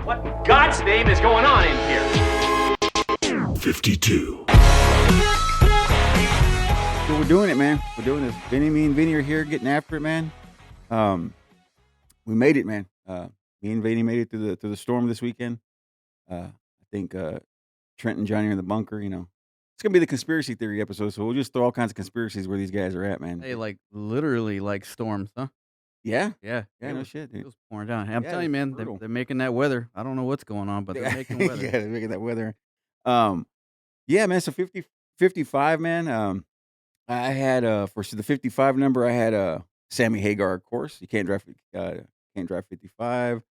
What in God's name is going on in here? 52. So we're doing it, man. We're doing this. Vinnie, me and Vinnie are here getting after it, man. We made it, man. Me and Vinnie made it through the storm this weekend. I think Trent and Johnny are in the bunker. It's gonna be the conspiracy theory episode, so we'll just throw all kinds of conspiracies where these guys are at, man. Hey, literally storms, huh? Yeah, Yeah, no shit, it dude. was pouring down. I'm Yeah, telling you, man, brutal. they're making that weather. I don't know what's going on, but they're making weather. Yeah, they're making that weather. Yeah, man. So 55, man. I had for the 55 number, I had Sammy Hagar, of course. You can't drive 55.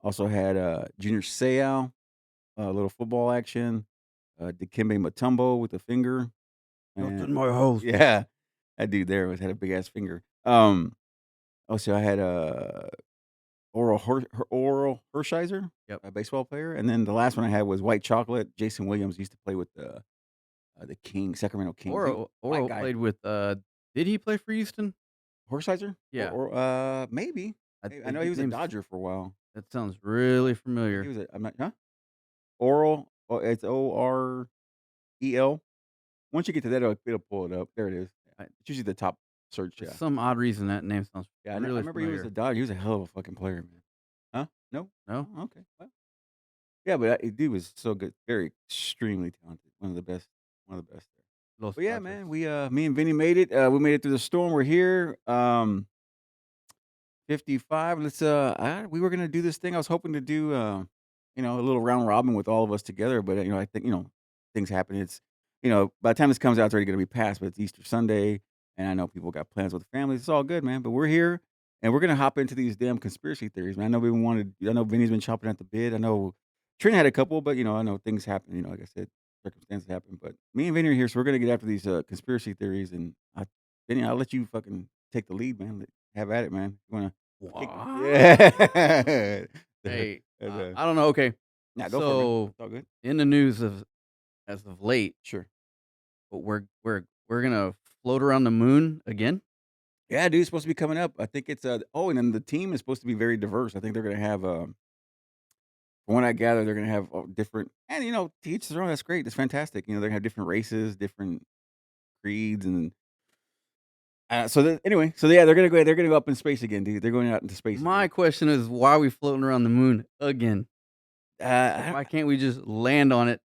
Also had Junior Seau, a little football action. Dikembe Mutombo with a finger. Nothing my host. Yeah, that dude there had a big ass finger. Also I had Oral Hershiser, Yep. a baseball player, and then the last one I had was White Chocolate. Jason Williams used to play with the Sacramento Kings. Oro White guy. played with. Did he play for Houston? Horsizer? Yeah. Or maybe. I think know he was a his name's- Dodger for a while. That sounds really He familiar. was I'm not, huh? Oral. Oh, it's OREL. Once you get to that, it'll pull it up. There it is. It's usually the top search. For Yeah. some odd reason, that name sounds Yeah, I really remember he was familiar. a Dodger. He was a hell of a fucking player, man. Huh? No? No? Oh, okay. Well, yeah, but dude was so good. Very extremely talented. One of the best. There. Los But yeah, Padres. man, me and Vinny made it. We made it through the storm. We're here. 55. We were gonna do this thing. I was hoping to do, a little round robin with all of us together. But I think things happen. It's by the time this comes out, it's already gonna be past. But it's Easter Sunday, and I know people got plans with families. It's all good, man. But we're here, and we're gonna hop into these damn conspiracy theories, man. I know Vinny's been chopping at the bit. I know Trent had a couple, but I know things happen. Like I said, circumstances happen. But me and Vinny are here, so we're gonna get after these conspiracy theories. And Vinny, I'll let you fucking take the lead, man. Have at it, man. You wanna? What? Yeah. Hey, And, I don't know. Okay, nah, go for it, man. so It's all good. in the news as of late, Sure. but we're gonna float around the moon again. Yeah, dude, it's supposed to be coming up. I think it's and then the team is supposed to be very diverse. I think they're gonna have from what I gather, they're gonna have different, and to each their own. That's great. That's fantastic. They're gonna have different races, different creeds, and anyway, yeah, they're gonna go. They're gonna go up in space again, dude. They're going out into space. My question is, why are we floating around the moon again? again. Why can't we just land on it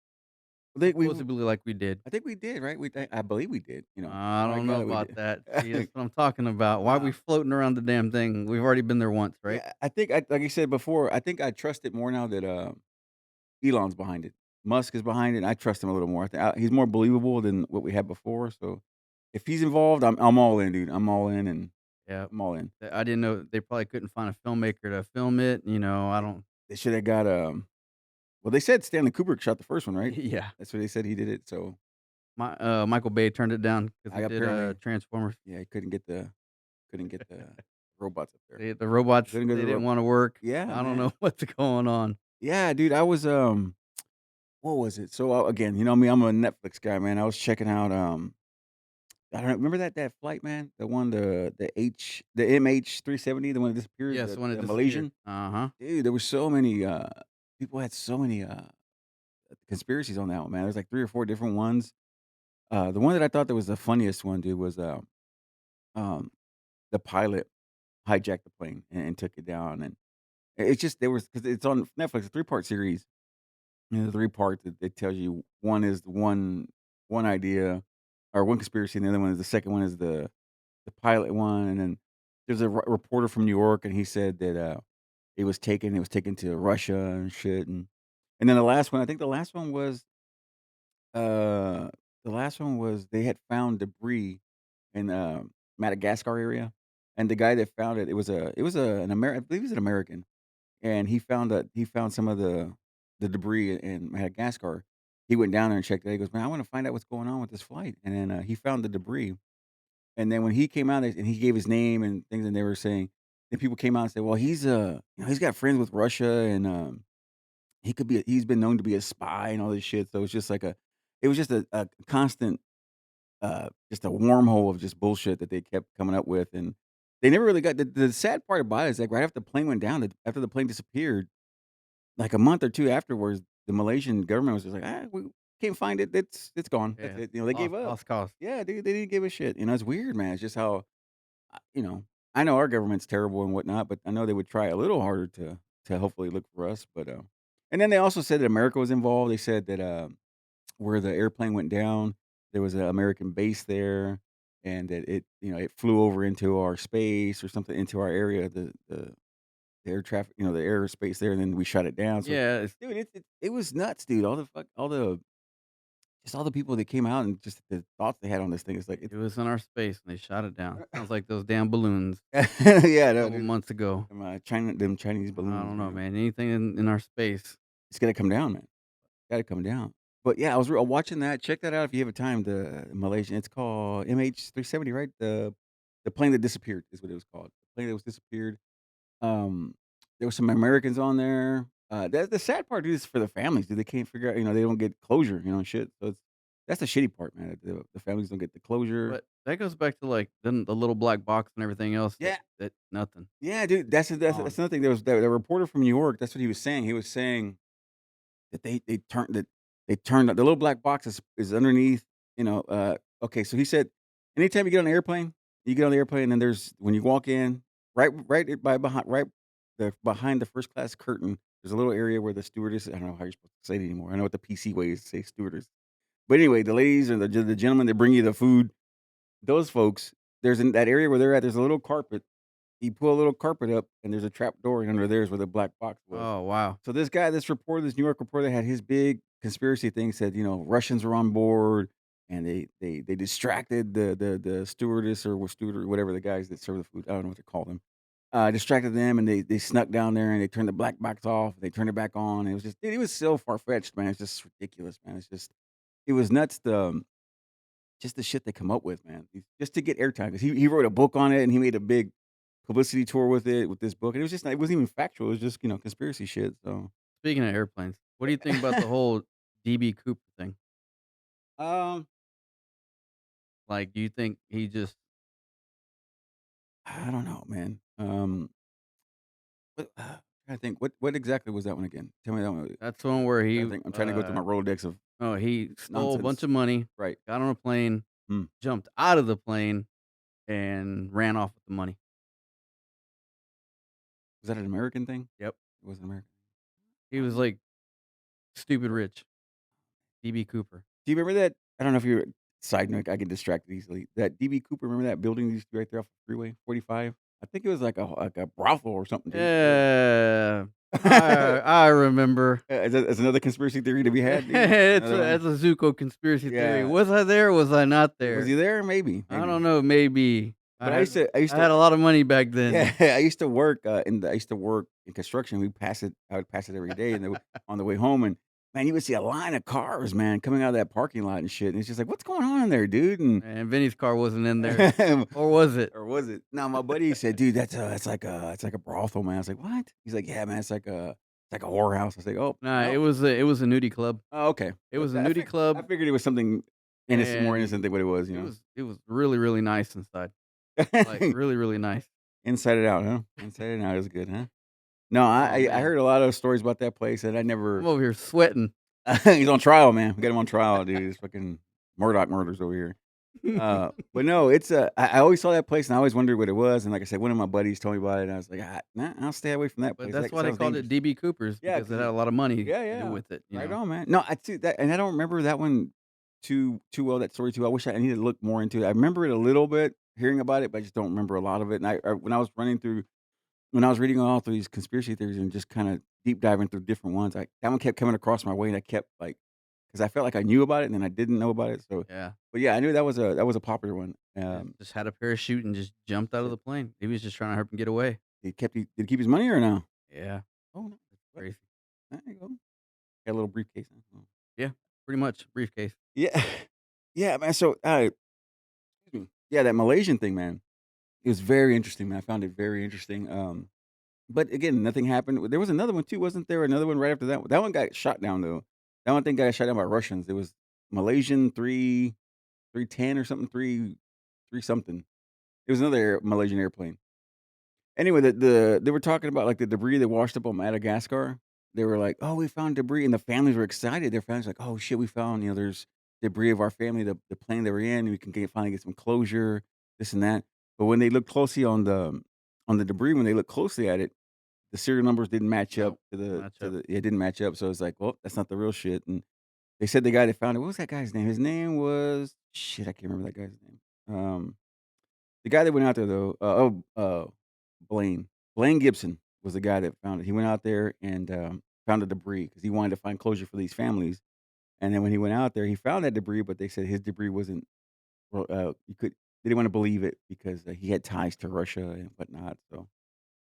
we supposedly like we did? I think we did, right? I believe we did. I my don't know God, we about did. that. See, that's what I'm talking about. Why are we floating around the damn thing? We've already been there once, right? Yeah, I think, like I said before, I think I trust it more now that Elon's behind it. Musk is behind it. And I trust him a little more. I think he's more believable than what we had before. So if he's involved, I'm all in, dude. I'm all in, and Yeah. I'm all in. I didn't know they probably couldn't find a filmmaker to film it. I don't. They should have got Well, they said Stanley Kubrick shot the first one, right? Yeah. That's what they said. He did it. So Michael Bay turned it down because he did apparently. Transformers. yeah, he couldn't get the robots up there. The robots Couldn't go they to the didn't want to work. Yeah, I don't man. know what's going on. Yeah, dude. I was what was it? So again, me, I'm a Netflix guy, man. I was checking out I don't know, remember that flight, man? The one the MH370, the one that disappeared, Yes, when it the Malaysian. Uh-huh. Dude, there were so many people had so many conspiracies on that one, man. There's like 3 or 4 different ones. The one that I thought that was the funniest one, dude, was the pilot hijacked the plane and took it down, and it's just there was because it's on Netflix, a 3-part series. The 3 parts that it tells you one is the one idea or one conspiracy, and the other one is the second one is the pilot one, and then there's a reporter from New York, and he said that it was taken to Russia and shit, and then the last one, I think the last one was they had found debris in Madagascar area, and the guy that found it, an American, I believe he's an American, and he found some of the debris in Madagascar. He went down there and checked it. He goes, man, I want to find out what's going on with this flight, and then he found the debris, and then when he came out and he gave his name and things, and they were saying, then people came out and said, well, he's got friends with Russia, and he's been known to be a spy and all this shit. So it was just a constant, just a wormhole of just bullshit that they kept coming up with, and they never really got the sad part about it is like right after the plane went down, after the plane disappeared, like a month or 2 afterwards, the Malaysian government was just like, we can't find it. It's gone. That's Yeah. it." They gave up. Lost cause. Yeah, dude, they didn't give a shit. It's weird, man. It's just how, uh, you know, I know our government's terrible and whatnot, but I know they would try a little harder to hopefully look for us. But and then they also said that America was involved. They said that where the airplane went down, there was an American base there, and that it flew over into our space or something into our area, the air traffic, the airspace there, and then we shut it down. So, Yeah, dude, it was nuts, dude. All the people that came out and just the thoughts they had on this thing. It's like it was in our space, and they shot it down. Sounds like those damn balloons yeah, a no, couple dude. months ago. Them Chinese I balloons, don't know, man. man. Anything in our space. It's gotta come down, man. Gotta come down. But yeah, I was watching that. Check that out if you have a time. The Malaysian, it's called MH370, right? The plane that disappeared is what it was called. The plane that was disappeared. Um, there were some Americans on there. That's the sad part, dude, is for the families, dude. They can't figure out, they don't get closure, and shit. So that's the shitty part, man. The families don't get the closure. But that goes back to, like, then the little black box and everything else Yeah, that nothing. yeah, dude. That's Gone. another thing. There was the reporter from New York. That's what he was saying. He was saying that they turned the little black box is underneath, okay, so he said, anytime you get on the airplane, and then there's when you walk in, right by behind right behind the first class curtain, there's a little area where the stewardess, I don't know how you're supposed to say it anymore. I know what the PC way is to say stewardess. But anyway, the ladies and the gentlemen that bring you the food, those folks, there's in that area where they're at, there's a little carpet. You pull a little carpet up, and there's a trap door, and under there is where the black box was. Oh, wow. So this New York reporter that had his big conspiracy thing said, Russians were on board, and they distracted the stewardess or steward or whatever the guys that serve the food. I don't know what to call them. Distracted them, and they snuck down there, and they turned the black box off. They turned it back on. It was just, dude, it was so far fetched, man. It's just ridiculous, man. It was nuts. Just the shit they come up with, man. Just to get airtime, 'cause he wrote a book on it, and he made a big publicity tour with this book, and it wasn't even factual. It was just conspiracy shit. So Speaking of airplanes, what do you think about the whole DB Cooper thing? um, Like, do you think he just I don't know, man. I think what exactly was that one again? Tell me that one. that's the one where I he, think I'm trying to go through my Rolodex of he stole a bunch nonsense. of money, Right. got on a plane, Hmm. jumped out of the plane, and ran off with the money. Was that an American thing? Yep. It was an American. He was, like, stupid rich. DB Cooper. Do you remember that? I don't know if you're side note. I get distracted easily. That DB Cooper. Remember that building used to be right there off the Freeway 45? I think it was like a brothel or something, dude. Yeah. I remember. It's another conspiracy theory to be had, dude. Another one. It's a Zuko conspiracy theory. Yeah. Was I there or was I not Was he there? there? Maybe. I don't know, maybe. But I used I had to a lot of money back then. yeah, I used to work in construction. I would pass it every day on the way home, and man, you would see a line of cars, man, coming out of that parking lot and shit. And it's just like, what's going on in there, dude? And And Vinnie's car wasn't in there. Or was it? or was it? No, my buddy said, dude, it's like a brothel, man. I was like, what? He's like, yeah, man, it's like a whorehouse. I was like, oh, Nah, no. it was a nudie club. Oh, okay. It was a I nudie club, I figured it was something innocent, more and innocent than what it was, it was really, really nice inside. Like, really, really nice. Inside it out, huh? Inside it out is good, huh? No, Oh, I man. heard a lot of stories about that place, and I I'm never. over here sweating. He's on trial, man. We got him on trial, dude. It's fucking Murdoch murders over here. But no, I always saw that place, and I always wondered what it was. And like I said, one of my buddies told me about it, and I was like, nah, I'll stay away from that But place. that's That why they sounds called dangerous. it DB Cooper's, Yeah, because it 'cause had a lot of money yeah, to do yeah, with it, right on, man. No, I see that, and I don't remember that one too well. That story too. I wish I needed to look more into it. I remember it a little bit, hearing about it, but I just don't remember a lot of it. And when I was reading all through these conspiracy theories and just kind of deep diving through different ones, that one kept coming across my way, and I kept like, because I felt like I knew about it, and then I didn't know about it. So, Yeah. but yeah, I knew that was a popular one. Yeah, just had a parachute and just jumped out of the plane. He was just trying to help him get away. Did he keep his money or no? Yeah, Oh no, what? crazy. There you go. Got a little briefcase. Huh? Oh. Yeah, pretty much briefcase. Yeah, yeah, man. So, excuse me. Yeah, that Malaysian thing, man. It was very interesting, man. I found it very interesting. But again, nothing happened. There was another one too, wasn't there? Another one right after that. That one got shot down though. That one thing got shot down by Russians. It was Malaysian 310 or something, three something. It was another Malaysian airplane. Anyway, they were talking about like the debris that washed up on Madagascar. they were like, "Oh, we found debris," and the families were excited. Their families like, "Oh shit, we found there's debris of our family, the plane they were in. We can finally get some closure, this and that." But when they looked closely on the debris, when they looked closely at it, the serial numbers didn't match up Nope. Match up. it didn't match up. So it's like, well, that's not the real shit. And they said the guy that found it, what was that guy's name? His name was shit. I can't remember that guy's name. The guy that went out there though, Blaine. Blaine Gibson was the guy that found it. He went out there and, found the debris because he wanted to find closure for these families, and then when he went out there, he found that debris, but they said his debris wasn't well, they didn't wanna believe it because, he had ties to Russia and whatnot, so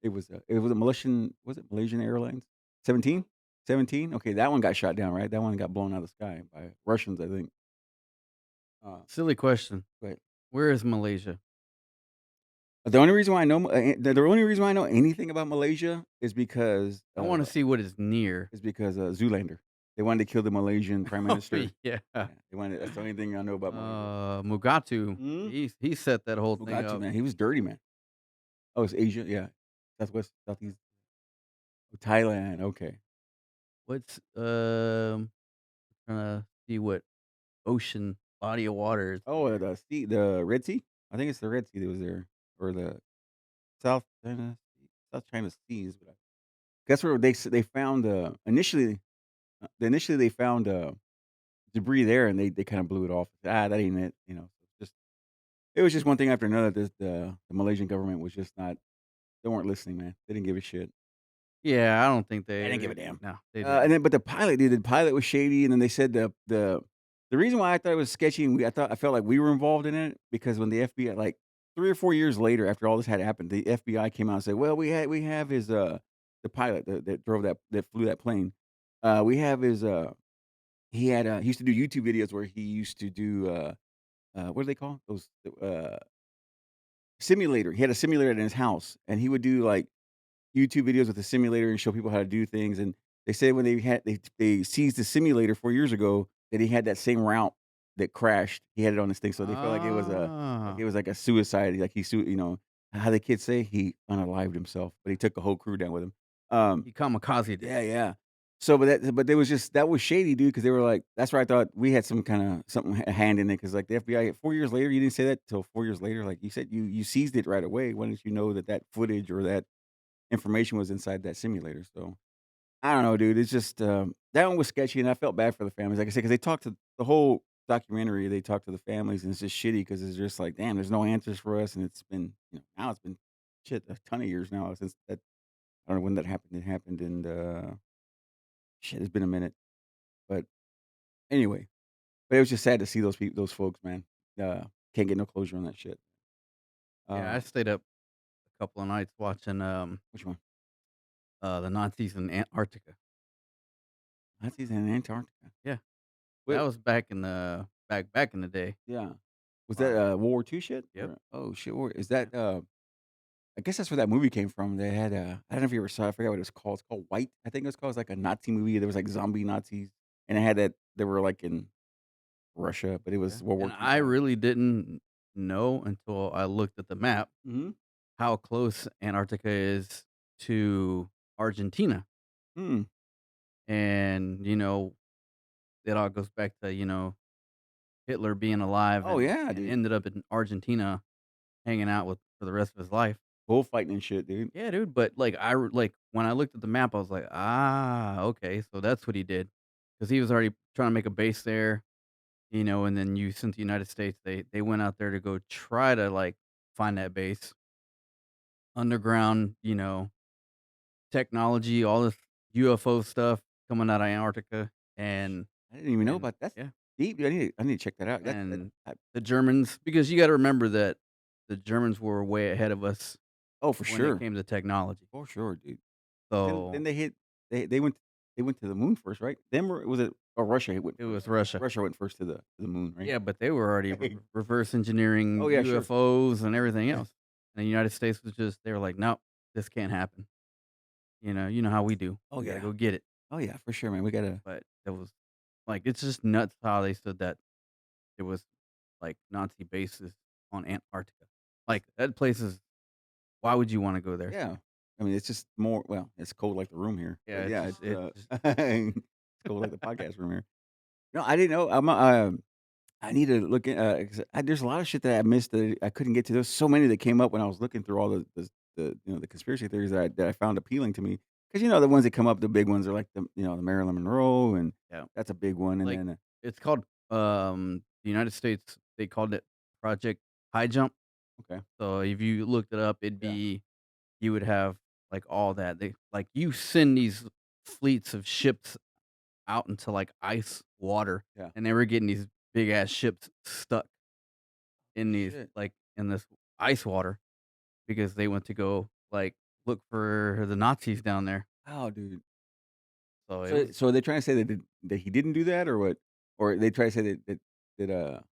it was a Malaysian Airlines? 17? 17? Okay, that one got shot down, right? That one got blown out of the sky by Russians, I think. Silly question. But Where is Malaysia? the only reason why I know the only reason why I know anything about Malaysia I want to see what is near. Zoolander. They wanted to kill the Malaysian prime Oh minister. yeah. Yeah, they wanted that's the only thing I know about Malaysia. Mugatu. Mhm. He set that whole thing Mugatu, up. man, he was dirty, man. Oh, it's Asia? Yeah. Southwest, Southeast, oh, Thailand, okay. What's trying to see what ocean body of water is Oh, near. the Red Sea? I think it's the Red Sea that was there, or the South China South China Seas, but I that's where they found, initially they found, debris there, and they kinda blew it off. "Ah, that ain't it," just it was just one thing after another. The Malaysian government was just not they weren't listening, man. They didn't give a shit. Yeah, I don't think They didn't give they. a damn. No, they And didn't. then but the pilot was shady, and then they said the reason why I thought it was sketchy and I felt like we were involved in it because when the FBI, like, 3 or 4 years later after all this had happened, the FBI came out and said, "Well, we have his, the pilot that flew that plane, we have his, he used to do YouTube videos where he used to do, what do they call those, simulator. He had a simulator in his house, and he would do, like, YouTube videos with the simulator and show people how to do things, and they said when they seized the simulator 4 years ago that he had that same route that crashed. He had it on his thing, so they felt like Ah, it was like a suicide, like how the kids say, he unalived himself, but he took the whole crew down with him. he kamikaze did. Yeah, yeah. So, but there was just that was shady, dude, because they were like that's where I thought we had some kinda something a hand in it, because like, the FBI 4 years later, you didn't say that till 4 years later, like, you said you seized it right away. Why didn't you know that that footage or that information was inside that simulator? So, I don't know, dude, it's just, that one was sketchy, and I felt bad for the families, like I said, because they talked to the whole documentary, they talked to the families, and it's just shitty because it's just like, "Damn, there's no answers for us," and it's been, now it's been, shit, a ton of years now since that I don't know when that happened. It happened in, shit, it's been a minute, but anyway, but it was just sad to see those folks, man, can't get no closure on that shit. Yeah, I Um, stayed up a couple of nights watching which one? the Nazis in Antarctica. Nazis in Antarctica. Yeah, that Wait, was back in the back in the day. yeah. Was that, Wow. World War II shit? Yep. Or oh, shit, war is Yeah. that, I guess that's where that movie came from. They had, I don't know if you ever saw it, I forgot what it was called. It's called White, I think it was called. It's like a Nazi movie. There was, like, zombie Nazis, and it had that they were, like, in Russia, but it Yeah. was World War And II I time. really didn't know until I looked at the map Mhm. how close Antarctica is to Argentina. Hmm. And, it all goes back to, Hitler being alive Oh, yeah, and dude. ended up in Argentina hanging out with for the rest of his life. Bullfighting and shit, dude. Yeah, dude, but, like, like, when I looked at the map, I was like, "Ah, okay, so that's what he did, because he was already trying to make a base there, and then you sent the United States, they went out there to go try to, like, find that base. Underground, technology, all this UFO stuff coming out of Antarctica, and I didn't even know and about that's yeah, deep. I need to check that out. That and I the Germans, because you gotta remember that the Germans were way ahead of us oh, for when it sure. came to technology. For sure, dude. Then So, they hit they went to the moon first, right? Then was it oh, Russia went it first. was Russia. Russia went first to the moon, right? Yeah, but they were already reverse engineering Oh, yeah, sure. UFOs and everything Yeah. else. And the United States was just they were like, "Nope, this can't happen." You know how we do. Oh, We gotta yeah. go get it. Oh, yeah, for sure, man. We gotta But it was like it's just nuts how they said that it was like Nazi bases on Antarctica. Like that place is why would you want to go there? yeah. I mean, it's just more well, it's cold like the room here, Yeah, but it's yeah, just it's just it's cold like the podcast room here. No, I didn't know. I need to look at, 'cause there's a lot of shit that I missed that I couldn't get to. There's so many that came up when I was looking through all the conspiracy theories that I found appealing to me. Because the ones that come up, the big ones are like the Marilyn Monroe, and yeah. that's a big one, and Like, then, it's called, the United States, they called it Project High Jump. okay, So if you looked it up, it'd yeah, be you would have, like, all that. You send these fleets of ships out into, like, ice water, yeah. and they were getting these big ass ships stuck in Shit. in this ice water because they went to go, like, look for the Nazis down there. Wow, dude. So it So was so are they trying to say that he didn't do that or what? Or they try to say that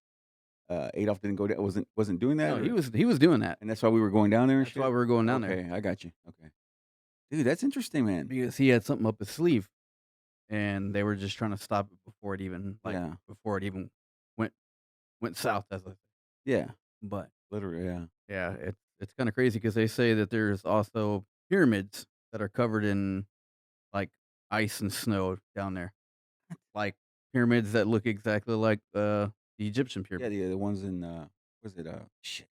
Adolf didn't go down wasn't doing that, no, or he was doing that. and that's why we were going down there and That's why shit? we were going down there Okay, I got you. Okay. Dude, that's interesting, man. because he had something up his sleeve, and they were just trying to stop it Yeah. before it even went south, as I say. Yeah. But Literally, yeah. yeah, it's kinda crazy because they say that there's also pyramids that are covered in, like, ice and snow down there, like, pyramids that look exactly like, the Egyptian Yeah, pyramid. the ones in, was it, shit.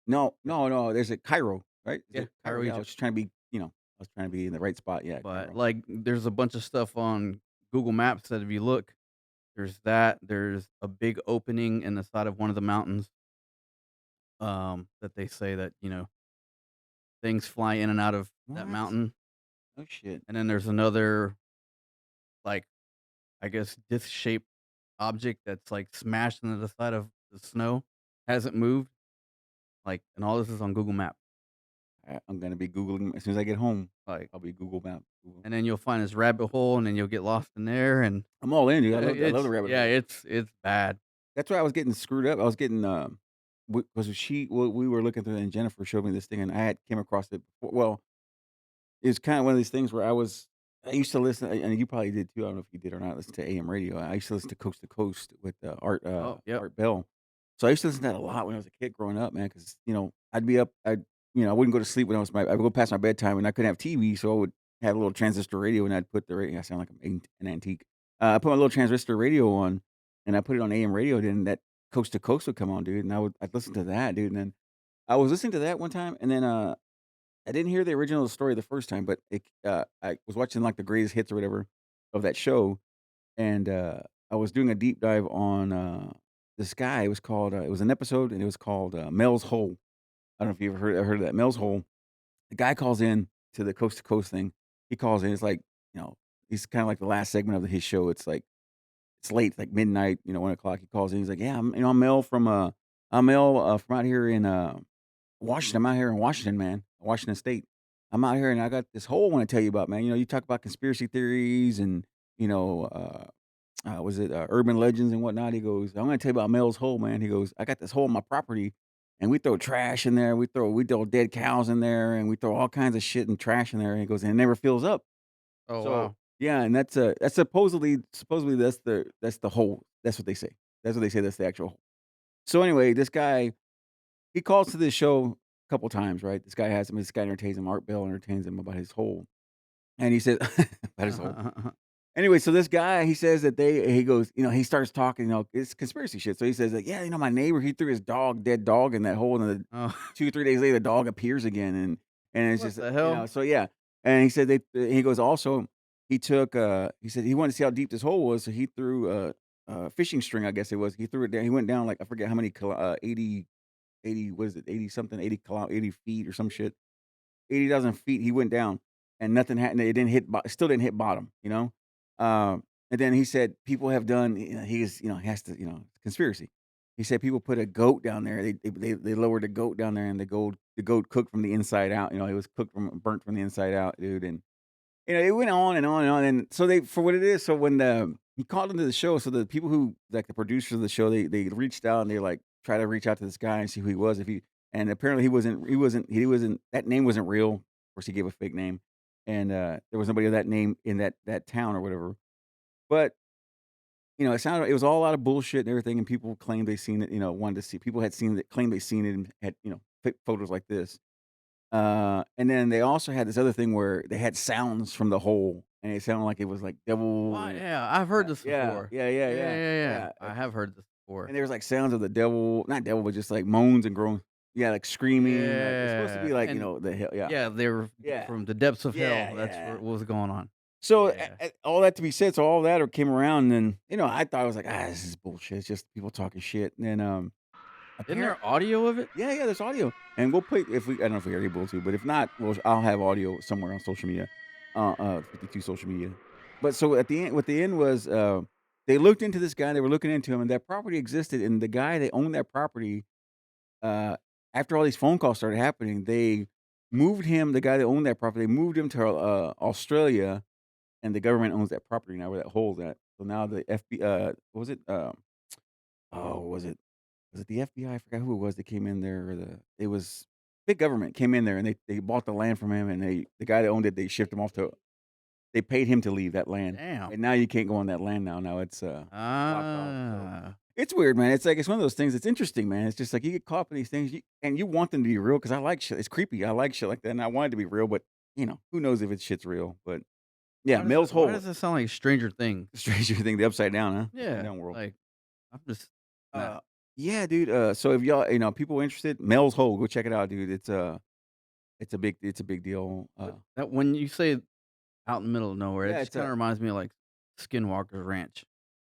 No, Yep. no, no, there's a Cairo, right? Is Yeah, it Cairo? Cairo, Yeah, I was Egypt. just trying to be, I was trying to be in the right spot. Yeah, But, Cairo. like, there's a bunch of stuff on Google Maps that if you look, there's a big opening in the side of one of the mountains, that they say that, things fly in and out of that What? mountain, Oh, shit. and then there's another, like, I guess, disc-shaped object that's, like, smashed into the side of the snow, hasn't moved, and all this is on Google Maps, I'm gonna be Googling as soon as I get home. like, I'll be Google Map. Google. and then you'll find this rabbit hole, and then you'll get lost in there, and, I'm all in, dude. I love the it's rabbit yeah, holes. it's bad. That's why I was getting screwed up. I was getting, was we were looking through it and Jennifer showed me this thing and I had came across it before. Well, it's kinda one of these things where I used to listen, and you probably did too, I don't know if you did or not, listen to AM radio. I used to listen to Coast with, Oh, yep. Art Bell. So I used to listen to that a lot when I was a kid growing up, man, because I'd be up, I wouldn't go to sleep when I would go past my bedtime and I couldn't have TV, so I would have a little transistor radio and I'd put the radio I sound like I'm an antique. I put my little transistor radio on, and I put it on AM radio, then that Coast to Coast would come on, dude, and I'd listen to that, dude, and then I was listening to that one time, and then, I didn't hear the original story the first time, but I was watching, like, the greatest hits or whatever of that show, and, I was doing a deep dive on, this guy. It was called, it was an episode, and it was called, Mel's Hole. I don't know if you ever heard of that, Mel's Hole. The guy calls in to the Coast to Coast thing. He calls in, it's like, you know, he's kinda like the last segment of his show. It's like it's late, like midnight, 1 o'clock. He calls in, he's like, "Yeah, I'm Mel, from out here in, Washington. I'm out here in Washington, man, Washington State. I'm out here and I got this hole I wanna tell you about, man. You talk about conspiracy theories and, you know, was it, urban legends and whatnot." He goes, "I'm gonna tell you about Mel's Hole, man." He goes, "I got this hole on my property, and we throw trash in there. We throw dead cows in there, and we throw all kinds of shit and trash in there." And he goes, "And it never fills up." Oh, So, wow. yeah, and that's supposedly that's the hole. That's what they say. That's what they say, that's the actual hole. So, anyway, this guy, he calls to this show a couple times, right? This guy entertains him, Art Bell entertains him about his hole, and he says about his hole. Anyway, so this guy, he says that he goes, he starts talking, it's conspiracy shit. So he says like, "Yeah, my neighbor, he threw his dead dog in that hole, and then Oh, 2, 3 days later, the dog appears again, and it's what just, the hell? so yeah." And he said he goes, also, he said he wanted to see how deep this hole was, so he threw a fishing string, I guess it was. He threw it down. He went down, like, I forget how many 80, what is it? 80 something, 80 feet or some shit. 80,000 feet he went down, and nothing happened. It didn't hit still didn't hit bottom. And then he said people have done, he has to, conspiracy. He said people put a goat down there. They lowered a goat down there, and the goat cooked from the inside out. It was burnt from the inside out, dude, and it went on and on and on, and so they for what it is, so when he called into the show, so the people who like, the producers of the show, they reached out and they, like, try to reach out to this guy and see who he was, if he and apparently he wasn't that name wasn't real. Of course, he gave a fake name, and, there was nobody of that name in that town or whatever, but, it was all a lot of bullshit and everything, and people claimed they seen it, wanted to see people had seen it, claimed they seen it and had, photos like this. And then they also had this other thing where they had sounds from the hole, and it sounded like it was like Well, devil. yeah, I've heard this Yeah, before. yeah, yeah, Yeah, yeah, yeah, yeah. yeah. I have heard this before. And there was like sounds of the devil, not devil, but just like moans and groans. Yeah, like screaming. Like it's supposed to Yeah, be like and the hell. Yeah, yeah, they were yeah, from the depths of yeah, hell. That's where yeah. what was going on. So Yeah. all that to be said, so all that came around, and then I thought I was like, this is bullshit. It's just people talking shit. And then Isn't apparently. there audio of it? Yeah, yeah, there's audio, and we'll put if we I don't know if we are able to, but if not, I'll have audio somewhere on social media, 52 social media. But so at the end, what the end was, they looked into this guy. They were looking into him, and that property existed. And the guy that owned that property, uh, after all these phone calls started happening, they moved him. The guy that owned that property, they moved him to Australia, and the government owns that property now where that hole's at. So now the FBI, what was it? Oh, was it the FBI? I forgot who it was that came in there, or it was big government came in there, and they bought the land from him, and the guy that owned it, they shipped him off to they paid him to leave that land, Damn. and now you can't go on that land now. Now it's, blocked off, so Ah. it's weird, man. It's like it's one of those things. It's interesting, man. It's just like you get caught up in these things, and you want them to be real because I like shit. It's creepy. I like shit like that, and I want it to be real, but who knows if it's shit's real? But yeah, Mel's Why Hole, does it sound like Stranger Things? stranger thing, the upside down, huh? Upside Yeah, down world. like, I'm just nah. Uh, yeah, dude. So if y'all, people interested, Mel's Hole, go check it out, dude. It's a big deal. But that when you say out in the middle of nowhere, it Yeah, just it's kinda a reminds me of, like, Skinwalker Ranch.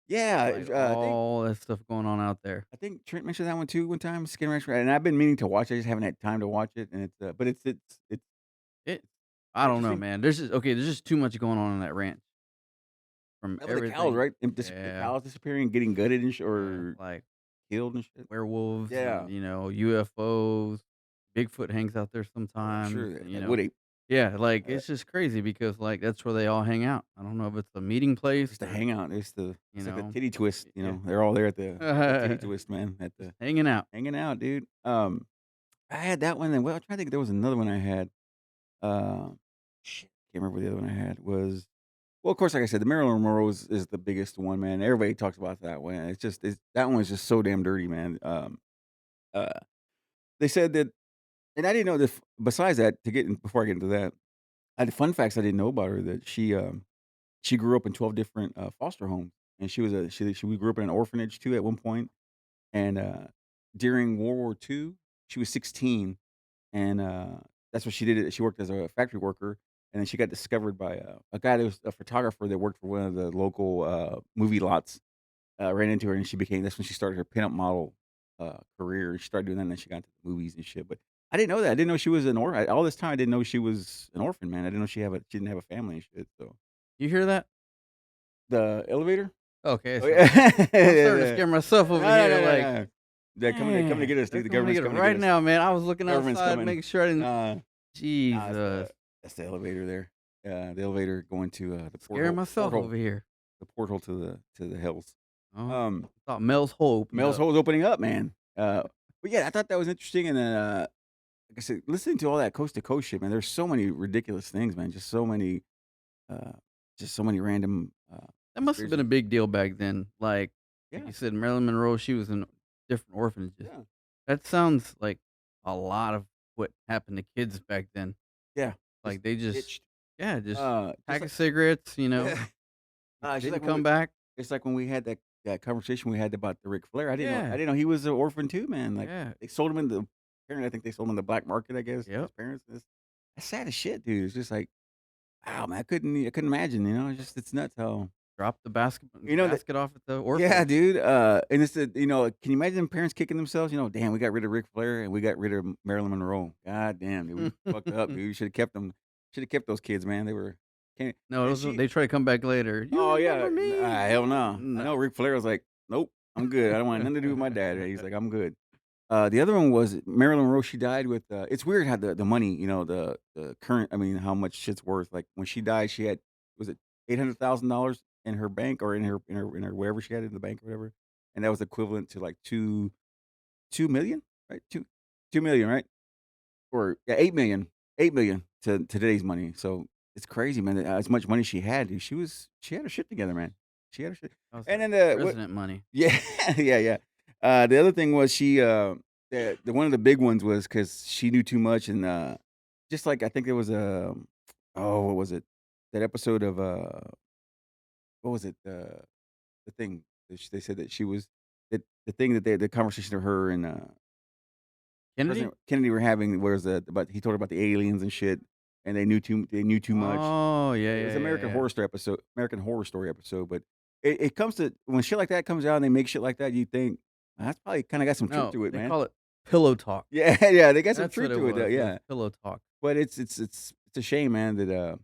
yeah. Like, all that stuff going on out there. I think Trent mentioned that one too one time, Skin Ranch, and I've been meaning to watch it. I just haven't had time to watch it, and but it's It I don't know, interesting. man. There's just too much going on in that ranch from Yeah, with the cows, everything. right? And the Yeah, cows disappearing, getting gutted and yeah, or like killed and shit. werewolves Yeah. and, UFOs. Bigfoot hangs out there Oh, I'm sometimes, sure and, that would ape. Yeah, like, Uh, it's just crazy because, like, that's where they all hang out. I don't know if it's a meeting place just to or, hang out. you It's like a know titty twist. yeah. They're all there at the titty twist, man. At Just the hanging out. hanging out, dude. I had that one, and well, I'm trying to think. There was another one I had. Uh, shit, can't remember what the other one I had was. Well, of course, like I said, the Marilyn Monroe is the biggest one, man. Everybody talks about that one. That one was just so damn dirty, man. Uh, they said that, and I didn't know that. Besides that, before I get into that, I had fun facts I didn't know about her. That she grew up in 12 different foster homes, and we grew up in an orphanage too at one point. And during World War II, she was 16, and that's what she did. She worked as a factory worker, and then she got discovered by a guy that was a photographer that worked for one of the local movie lots. Ran into her, and that's when she started her pinup model career. She started doing that, and then she got into the movies and shit. But I didn't know that. I didn't know she was an orphan. All this time, I didn't know she was an orphan, man. I didn't know she didn't have a family and shit. So You hear that? the elevator. Okay, Oh sorry. yeah, I'm starting to yeah. scare myself No, over no, here, no, no, like, no. They're coming to "Man, get us, they're dude. The coming to government's get it coming to get right us. now, man." I was looking Government's outside, coming. making sure I didn't Nah, Jesus. that's the elevator there. The elevator going to the Scaring myself porthole, over here. the porthole to the hills. Oh, Um, I thought Mel's Hole opened Mel's up. Hole is opening up, man. But yeah, I thought that was interesting. And then, like I said, listening to all that coast to coast shit, man. There's so many ridiculous things, man. Uh, just so many random That must have been a conspiracies. big deal back then. Like Yeah, you said, Marilyn Monroe, she was in different orphanages. yeah, That sounds like a lot of what happened to kids back then. yeah. Just Like they just, ditched. yeah, just Just pack like of cigarettes, yeah. Just didn't like when come back. it's like when we had that conversation we had about the Ric Flair. I Yeah, didn't know he was an orphan too, man. Like yeah, they sold him in the apparently I think they sold him in the black market. I guess his yep. parents. That's sad as shit, dude. It's just like wow, man. I couldn't imagine. It's nuts how Drop the that. basket off at the Yeah, orphanage. dude. And can you imagine them parents kicking themselves? Damn, we got rid of Ric Flair and we got rid of Marilyn Monroe. God damn, dude, we fucked up, dude. We should have kept them. Should have kept those kids, man. They were. Can't, No, and they try to come back later. You oh yeah, remember me? hell no. I No. know Ric Flair was like, nope, I'm good. I don't want nothing to do with my dad. He's like, I'm good. The other one was Marilyn Monroe. She died with. It's weird how the money, the current. I mean, how much shit's worth. Like when she died, she had was it $800,000 in her bank or in her wherever she had it in the bank or whatever, and that was equivalent to like 2 million, right? 2 million, right? Or yeah, 8 million, 8 million to today's money. So it's crazy, man. As much money she had, dude, she had her shit together, man. She had her shit. That was And that then what? president money. Yeah, yeah, yeah. The other thing was the one of the big ones was because she knew too much, and just like I think there was oh, what was it? That episode of, what was it? The thing that they said that she was the thing that the conversation of her and, Kennedy? President Kennedy were having was, about he told her about the aliens and shit, and they knew too much. Oh, yeah, It was yeah, yeah, yeah. American Horror Story episode, but it comes to when shit like that comes out and they make shit like that, you think, "That's probably kinda got some truth No, to it, they man." call it pillow talk. Yeah, yeah, they got some That's what truth it to it, though, was. It was yeah. pillow talk. But it's a shame, man, that,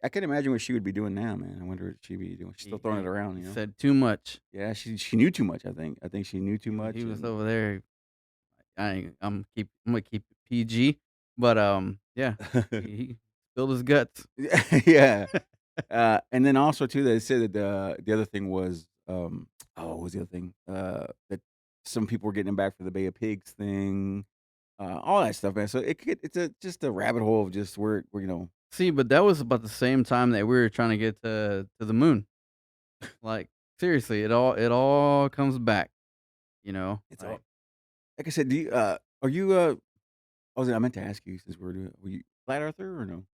I can't imagine what she would be doing now, man. I wonder what she'd be doing. She's still He throwing it he around, he you know? said too much. Yeah, she knew too much, I think. I think she knew too He much was and over there. I'm gonna keep it PG, but, yeah, he spilled his guts. Yeah. And then also too, they said that the other thing was, what was the other thing? That some people were getting him back for the Bay of Pigs thing, all that stuff, man. So it's just a rabbit hole of just where See, but that was about the same time that we were trying to get to the moon. Like, seriously, it all comes back, it's all like, like I said. Do you are you I meant to ask you since were you flat earther or no?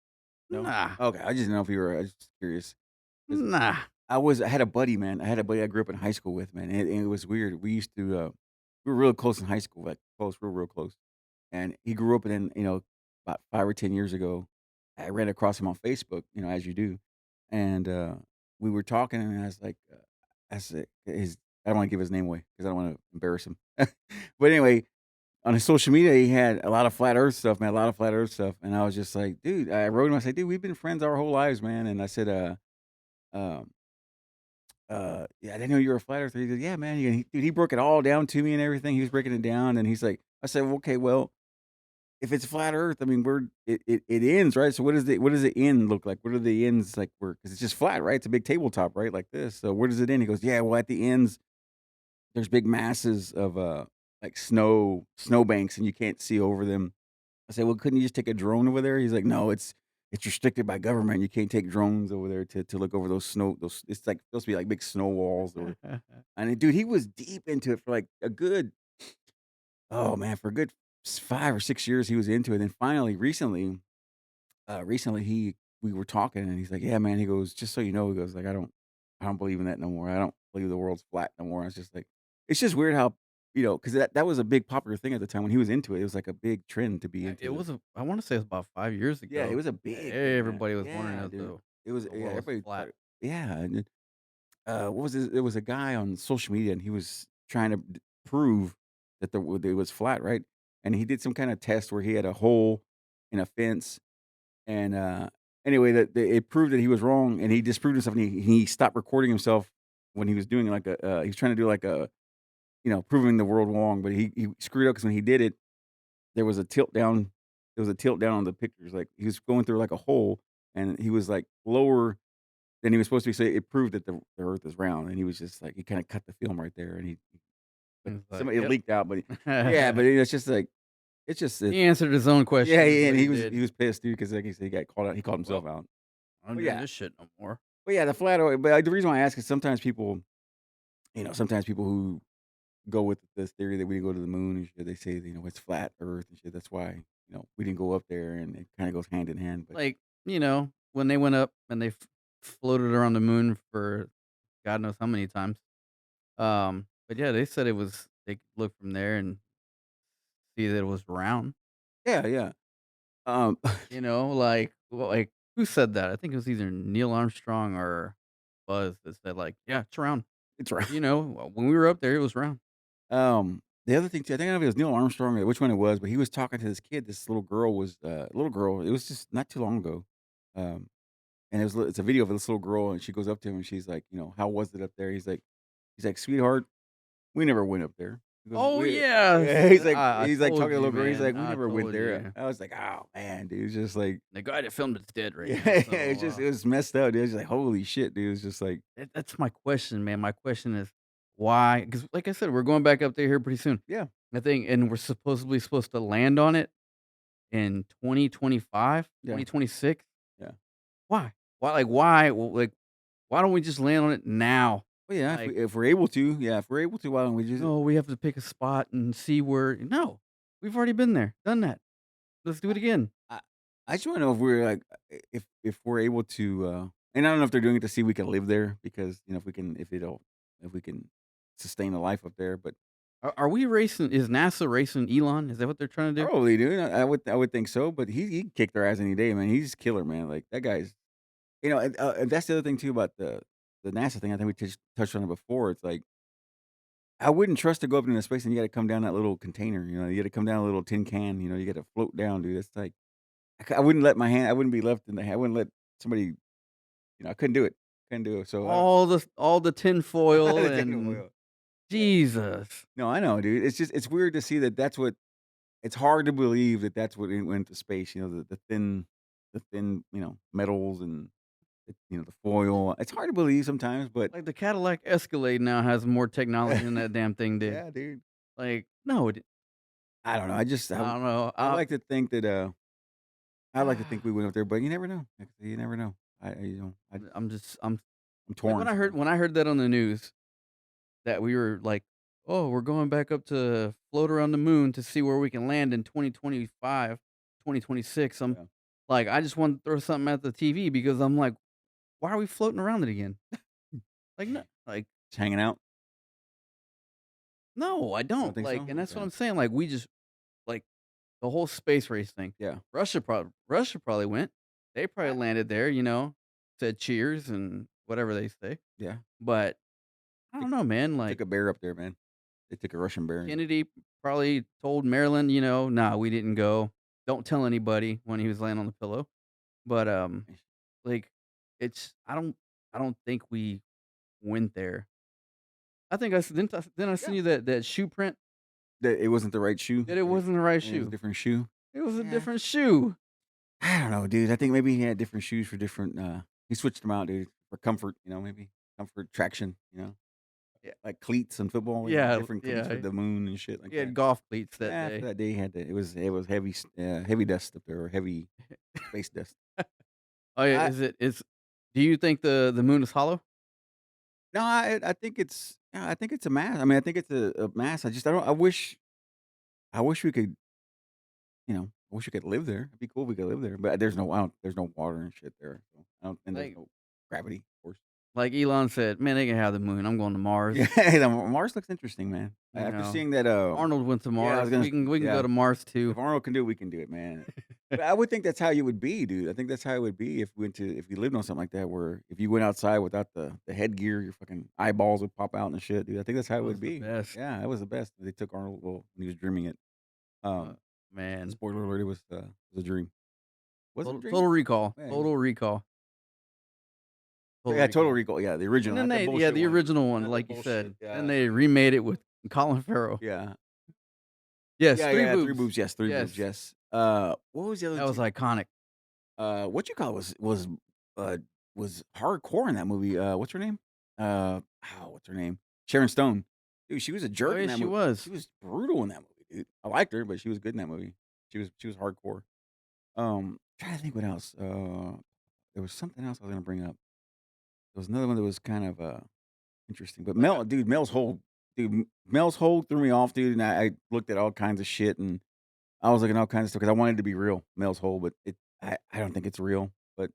No. nah, Okay, I just didn't know if you were. I was just curious 'cause nah. I had a buddy, man. I had a buddy I grew up in high school with, man. And it was weird. We used to we were real close in high school, like close, real close. And he grew up in, about 5 or 10 years ago, I ran across him on Facebook, as you do, and, we were talking, and I was like, I said I don't wanna give his name away because I don't wanna embarrass him. But anyway, on his social media, he had a lot of flat earth stuff, man, a lot of flat earth stuff, and I was just like, "Dude," I wrote him, I said, "Dude, we've been friends our whole lives, man," and I said, um "Yeah, I didn't know you were a flat earther." He goes, "Yeah, man." Dude, he broke it all down to me and everything. He was breaking it down, and he's like I said, "Well, okay, well, if it's flat Earth, I mean, it ends, right? So what does the end look like? What are the ends like? Where because it's just flat, right? It's a big tabletop, right? Like this. So where does it end? He goes, yeah. Well, at the ends, there's big masses of like snowbanks, and you can't see over them. I said, well, couldn't you just take a drone over there? He's like, no, it's restricted by government. You can't take drones over there to look over those snow. Those it's like supposed to be like big snow walls, or dude, he was deep into it for like a good oh man, for a good 5 or 6 years, he was into it, and finally, recently, he we were talking, and he's like, "Yeah, man," he goes, "Just so you know," he goes, like, I don't believe in that no more. I don't believe the world's flat no more." I was just like it's just weird how, because that was a big popular thing at the time when he was into it. It was like a big trend to be into It the was I wanna say it was about 5 years yeah, it ago. was a big thing, man. Everybody was wondering Yeah, if dude. the It was the yeah, world was everybody thought flat. yeah, and then, what was it? There was a guy on social media, and he was trying to prove that it was flat, right? And he did some kind of test where he had a hole in a fence, and anyway, it proved that he was wrong, and he disproved himself, and he stopped recording himself when he was doing like he was trying to do like a proving the world wrong, but he screwed up because when he did it, there was a tilt down. There was a tilt down on the pictures, like he was going through like a hole, and he was like lower than he was supposed to be. So it proved that the Earth is round, and he was just like he kind of cut the film right there, and but It's like, somebody it "Yep." leaked out, but yeah, but it's just like it's just He answered his own yeah, question is yeah, and what he did. he was pissed dude because like he said, he got called out. He called himself "Well, out. I'm But doing yeah, this shit no more." the flat earth. But the reason why I ask is sometimes people who go with this theory that we didn't go to the moon and shit, they say it's flat Earth and shit. That's why we didn't go up there, and it kind of goes hand in hand. But Like, when they went up and they floated around the moon for God knows how many times. But yeah, they said they could look from there and see that it was round. yeah, yeah, um, Like who said that? I think it was either Neil Armstrong or Buzz that said like, "Yeah, it's round." it's right. When we were up there, it was round. The other thing too, I think I don't know if it was Neil Armstrong or which one it was, but he was talking to this kid. This little girl was little girl. It was just not too long ago. Um, and it's a video of this little girl, and she goes up to him, and she's like, how was it up there? He's like, sweetheart, we never went up there. He goes, Oh we yes, yeah, I he's like talking told to the you, little girl. He's man. like, we I never went told there. you. I was like, oh man, dude, it's just like, The guy that filmed it's dead right yeah, now. it's So just it was messed up, dude. It's just like, holy shit, dude. It's just like, that's my question, man. My question is why? Because like I said, we're going back up there here pretty soon. yeah, I think, and we're supposed to land on it in 2025, yeah, 2026. yeah. Why? Why? Like why? Like why don't we just land on it now? Well, yeah, Like if we're able to, yeah, if we're able to, why don't we just? no, we have to pick a spot and see where. No, we've already been there, done that. Let's do it again. I just wanna know if we're, like, if we're able to, and I don't know if they're doing it to see if we can live there because, if we can if we can sustain a life up there, but Are we racing? Is NASA racing Elon? Is that what they're trying to do? probably, dude. I would think so, but he can kick their ass any day, man. He's killer, man. Like, that guy's and that's the other thing too about the NASA thing. I think we touched on it before. It's like, I wouldn't trust to go up into space and you gotta come down that little container, you gotta come down a little tin can, you gotta float down, dude. It's like, I wouldn't let my hand I wouldn't be left in the I wouldn't let somebody I couldn't do it. Couldn't do it, so I don't All the tinfoil the tin and foil. Yeah. Jesus. No, I know, dude. It's weird to see that that's what it's hard to believe that that's what it went to space, the thin, metals and, the foil. It's hard to believe sometimes, but Like the Cadillac Escalade now has more technology than that damn thing did. yeah, dude. Like, no, I don't know. I don't know. I like to think that, I like to think we went up there, but you never know. Like I say, you never know. I'm Like torn still. when I heard that on the news that we were like, oh, we're going back up to float around the moon to see where we can land in 2025, 2026. I'm Yeah. like, I just want to throw something at the TV because I'm like, why are we floating around it again? Like, no, like, Just hanging out. no, I You don't don't. think Like, so? and that's what Okay. I'm saying. Like, we just like the whole space race thing. Yeah. Russia probably went. They probably landed there, said cheers and whatever they say. Yeah. But I Took don't know, man. took Like a bear up there, man. They took a Russian bear and Kennedy probably told Maryland, "Nah, we didn't go. Don't tell anybody," when he was laying on the pillow. But, like, I don't think we went there. I think I yeah. send you that shoe print? That it wasn't the right shoe. That it wasn't the right It was a shoe. different shoe. It was a Yeah. different shoe. I don't know, dude. I think maybe he had different shoes for different, he switched them out, dude, for comfort, maybe comfort, traction, Yeah. like cleats in football, Yeah, different cleats for yeah. the moon and shit like He that. had golf cleats that Yeah, for day. that day, he had to it was heavy dust up there, or heavy space dust. Oh, yeah, I do you think the moon is hollow? No, I think it's yeah, I think it's a mass. I mean, I think it's a mass. I don't I wish we could, I wish we could live there. It'd be cool if we could live there, but there's no water and shit there, so I don't and there's Like no gravity, of course. like Elon said, "Man, they can have the moon. I'm going to Yeah, Mars." Mars looks interesting, man. You After know? seeing that, Arnold went to yeah, I was Mars. gonna, We can go yeah, to Mars too. if Arnold can do it, we can do it, man. But I would think that's how you would be, dude. I think that's how it would be if you lived on something like that, where if you went outside without the headgear, your fucking eyeballs would pop out and shit, dude. I think that's how It it would was the be. best. Yeah, that was the best. They took Arnold, well, when he was dreaming it. Uh, Um, man. spoiler alert, it was a dream. Was it a dream? Total Recall. Yeah, Total Recall. Total yeah, Total Recall. Recall. Yeah, the And original, then not the yeah, bullshit the one. original one, Not the like you bullshit. said. Then they remade it with Colin Farrell. Yeah, Yes, yeah, 3 yeah. Three boobs. boobs. Yes, three boobs. Yes. Yes. What was the other That was chick? iconic. What you call it uh was hardcore in that movie. What's her name? What's her name? Sharon Stone. Dude, she was a Oh, jerk in yeah, that she movie. was. She was brutal in that movie, dude. I liked her, but she was good in that movie. She was hardcore. Trying to think what else. There was something else I was gonna bring up. There was another one that was kind of interesting. But Like, Mel's hold threw me off, dude. And I looked at all kinds of shit, and I was looking at all kinds of stuff because I wanted it to be real, Mel's hole, but I don't think it's real. But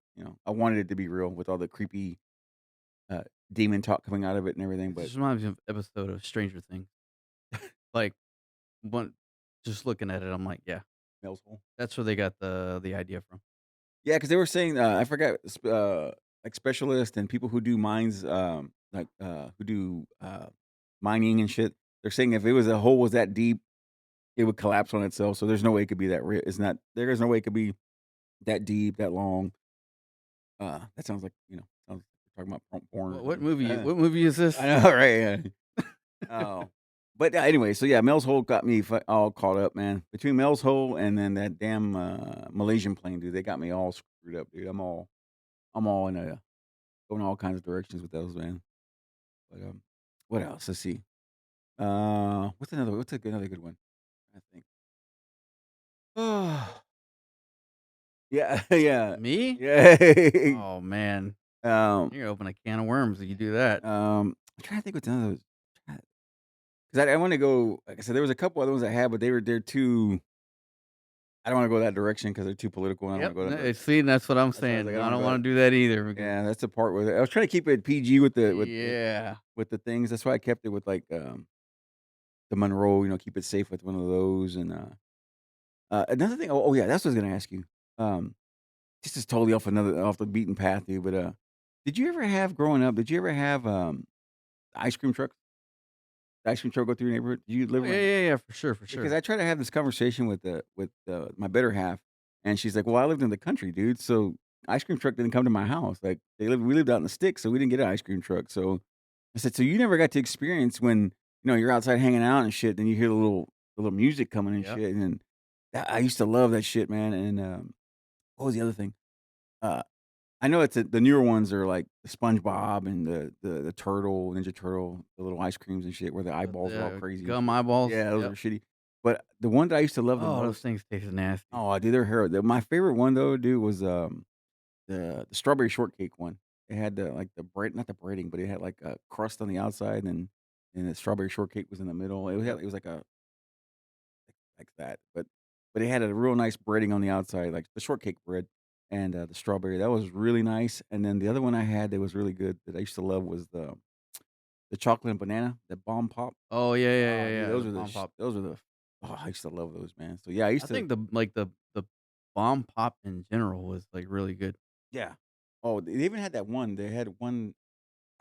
I wanted it to be real with all the creepy uh, demon talk coming out of it and everything. it But just reminds me of an episode of Stranger Things. Like, one just looking at it, I'm like, "Yeah, Mel's hole, that's where they got the idea from." yeah, because they were saying I forgot like specialists and people who do mines, like who do mining and shit. They're saying if it was a hole was that deep, it would collapse on itself. So there's no way it could be that real. It's not. There is no way it could be that deep, that long. That sounds like sounds like we're talking about porn or What something. movie what movie is I this? know, right? Yeah. Oh, but anyway, so yeah, Mel's Hole got me all caught up, man. Between Mel's Hole and then that damn Malaysian plane, dude, they got me all screwed up, dude. I'm all in a going all kinds of directions with those, man. But what else? Let's see. What's another? Another good one? I think. Oh, yeah, yeah, Me? yeah. Oh, man. um, You're gonna open a can of worms if you do that. I'm trying to think what's another. Because I want to go. Like I said, there was a couple other ones I had, but they're too. I don't wanna go that direction because 'cause they're too political, and I don't wanna Yep, go that direction. see, that's what I'm That's why I was like, saying. I don't I wanna don't go that. wanna do that either because Yeah, that's the part where I was trying to keep it PG with the yeah. with the things. That's why I kept it with, like, the Monroe, keep it safe with one of those, and, another thing. Yeah, that's what I was gonna ask you. Um, this is totally off the beaten path, dude, but, did you ever have growing up, did you ever have, ice cream trucks? The ice cream truck go through your neighborhood? Did you Oh, live yeah, around? yeah, yeah, for sure, for Because sure. I try to have this conversation with my better half, and she's like, "Well, I lived in the country, dude, so ice cream truck didn't come to my house. Like, we lived out in the sticks, so we didn't get an ice cream truck." So I said, "So you never got to experience when, you're outside hanging out and shit, then you hear the little music coming and Yep. shit." And then I used to love that shit, man. And what was the other thing? Uh, I know the newer ones are like the SpongeBob and the turtle, Ninja Turtle, the little ice creams and shit where the eyeballs are all The crazy and gum shit. eyeballs, Yeah, those are yep. shitty. But the one that I used to love the Oh, those most. things taste nasty. Oh, dude, they're hero. My favorite one though, dude, was the strawberry shortcake one. It had the bread, not the breading, but it had like a crust on the outside, and the strawberry shortcake was in the middle. Yep. It was like that, but it had a real nice breading on the outside, like the shortcake bread, and the strawberry. That was really nice. And then the other one I had that was really good that I used to love was the chocolate and banana, the bomb pop. Oh, yeah, yeah, Oh, yeah, dude, yeah, the bomb pop. those are the. Oh, I used to love those, man. So yeah, I used I to. think the bomb pop in general was, like, really good. Yeah. Oh, they even had that one. They had one.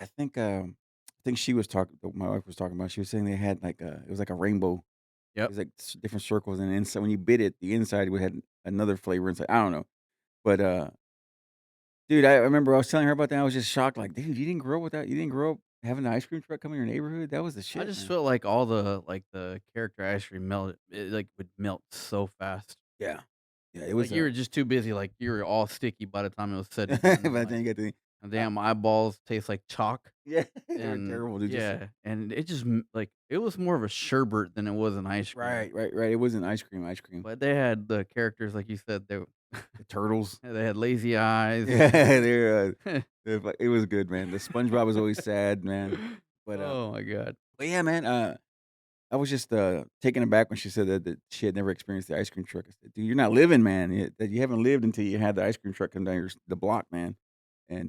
I think she was talking. My wife was talking about. She was saying they had like it was like a rainbow. It Yep. was like different circles, and inside when you bit it, the inside we had another flavor inside. I don't know, but dude, I remember I was telling her about that. I was just shocked. Like, dude, you didn't grow up with that. You didn't grow up having an ice cream truck come in your neighborhood. That was the I shit, just man. felt like all the character ice cream would melt so fast. Yeah, yeah. It Like, was you were just too busy, like, you were all sticky by the time it was said by and done, and, the like, time you get to the uh, damn eyeballs taste like chalk, yeah, they were and terrible, dude. Just yeah, and it just m like, it was more of a sherbet than it was an ice cream, right, right, right. It wasn't ice cream, ice cream. but they had the characters, like you said, The turtles. they had lazy eyes. Yeah, it was good, man. The SpongeBob was always sad, man. But, Oh my god. yeah, man, I was just, taken aback when she said that she had never experienced the ice cream truck. I said, "Dude, you're not living, man. That you haven't lived until you had the ice cream truck come down the block, man." And,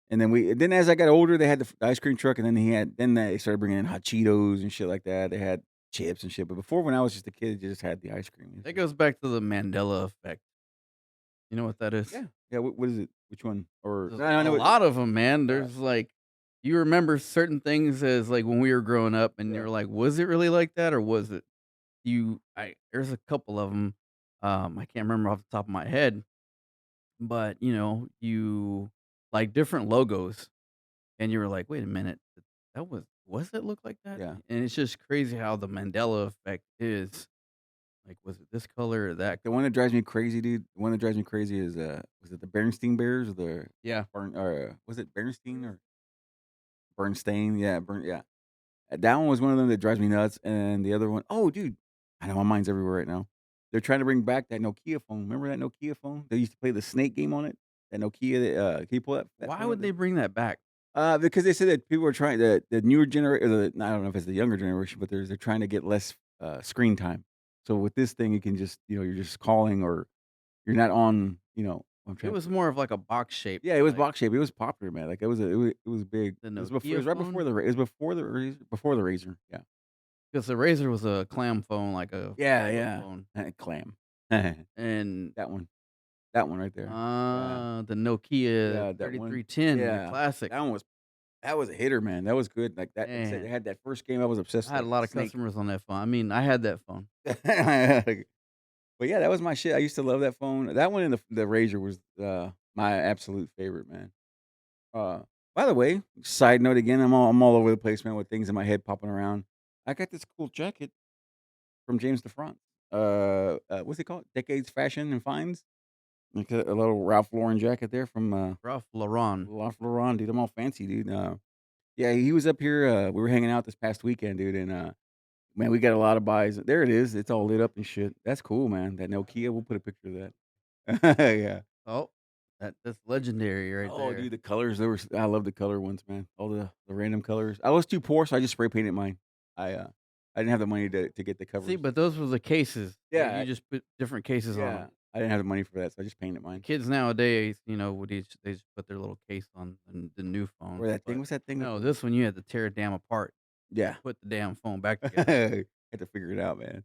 then as I got older, they had the ice cream truck, and then they started bringing in hot Cheetos and shit like that. They had chips and shit, but before when I was just a kid, you just had the ice cream. It's That just goes back to the Mandela effect. You know what that is? yeah. Yeah, what is it? Which one? Or There's no, I a know it. lot of them, man. Uh, There's, like you remember certain things as, like, when we were growing up, and yeah. you're like, "Was it really like that, or was it?" There's a couple of them. I can't remember off the top of my head, but, you like, different logos, and you were like, "Wait a minute, was it look like that?" Yeah. And it's just crazy how the Mandela effect is. Like, was it this color or that The one color? that drives me crazy, dude, the one that drives me crazy is, was it the Bernstein Bears or the Yeah. was it Bernstein or Bernstein? Yeah, yeah. That one was one of them that drives me nuts, and the other one dude, I know my mind's everywhere right now. They're trying to bring back that Nokia phone. Remember that Nokia phone? They used to play the snake game on it? That Nokia that, can you pull that Why phone up would there? they bring that back? Because they said that people are trying the newer generation, I don't know if it's the younger generation, but they're trying to get less, screen time. So with this thing, you can just, you're just calling or you're not on, I'm It trying to was put. more of like a box shape, Yeah, it was like box shape. It was popular, man. Like it was big. the It Nokia was right before phone, it was before the Razor. Yeah. because the Razor was a clam phone, like a Yeah, flip yeah. phone, Clam. That and, one. That one right there. Yeah. the Nokia Yeah, that one. 3310, the Yeah. classic. That one was that was a hitter, man. That was good. Like I said, they Man, had that first game. I was obsessed I had with a that lot of snake. customers on that phone. I mean, I had that phone. But yeah, that was my shit. I used to love that phone. That one and the Razor was, my absolute favorite, man. Uh, by the way, side note again, I'm all over the place, man, with things in my head popping around. I got this cool jacket from James DeFront. What's it called? Decades Fashion and Finds. Like a little Ralph Lauren jacket there from, Ralph Lauren. Ralph Lauren, dude. I'm all fancy, dude. Yeah, he was up here. We were hanging out this past weekend, dude, and man, we got a lot of buys. There it is. It's all lit up and shit. That's cool, man. That Nokia. We'll put a picture of that. Yeah. Oh, that's legendary right Oh, there. dude, the colors. I love the color ones, man. All the random colors. I was too poor, so I just spray painted mine. I I didn't have the money to get the See, covers. but those were the cases. Like, Yeah, you just put different cases on yeah. them. I didn't have the money for that, so I just painted The mine. kids nowadays, would they just put their little case on the new Or phones, that thing but what's that thing with no, the this one you had to tear it damn apart yeah. to put the damn phone back together. Had to figure it out, man.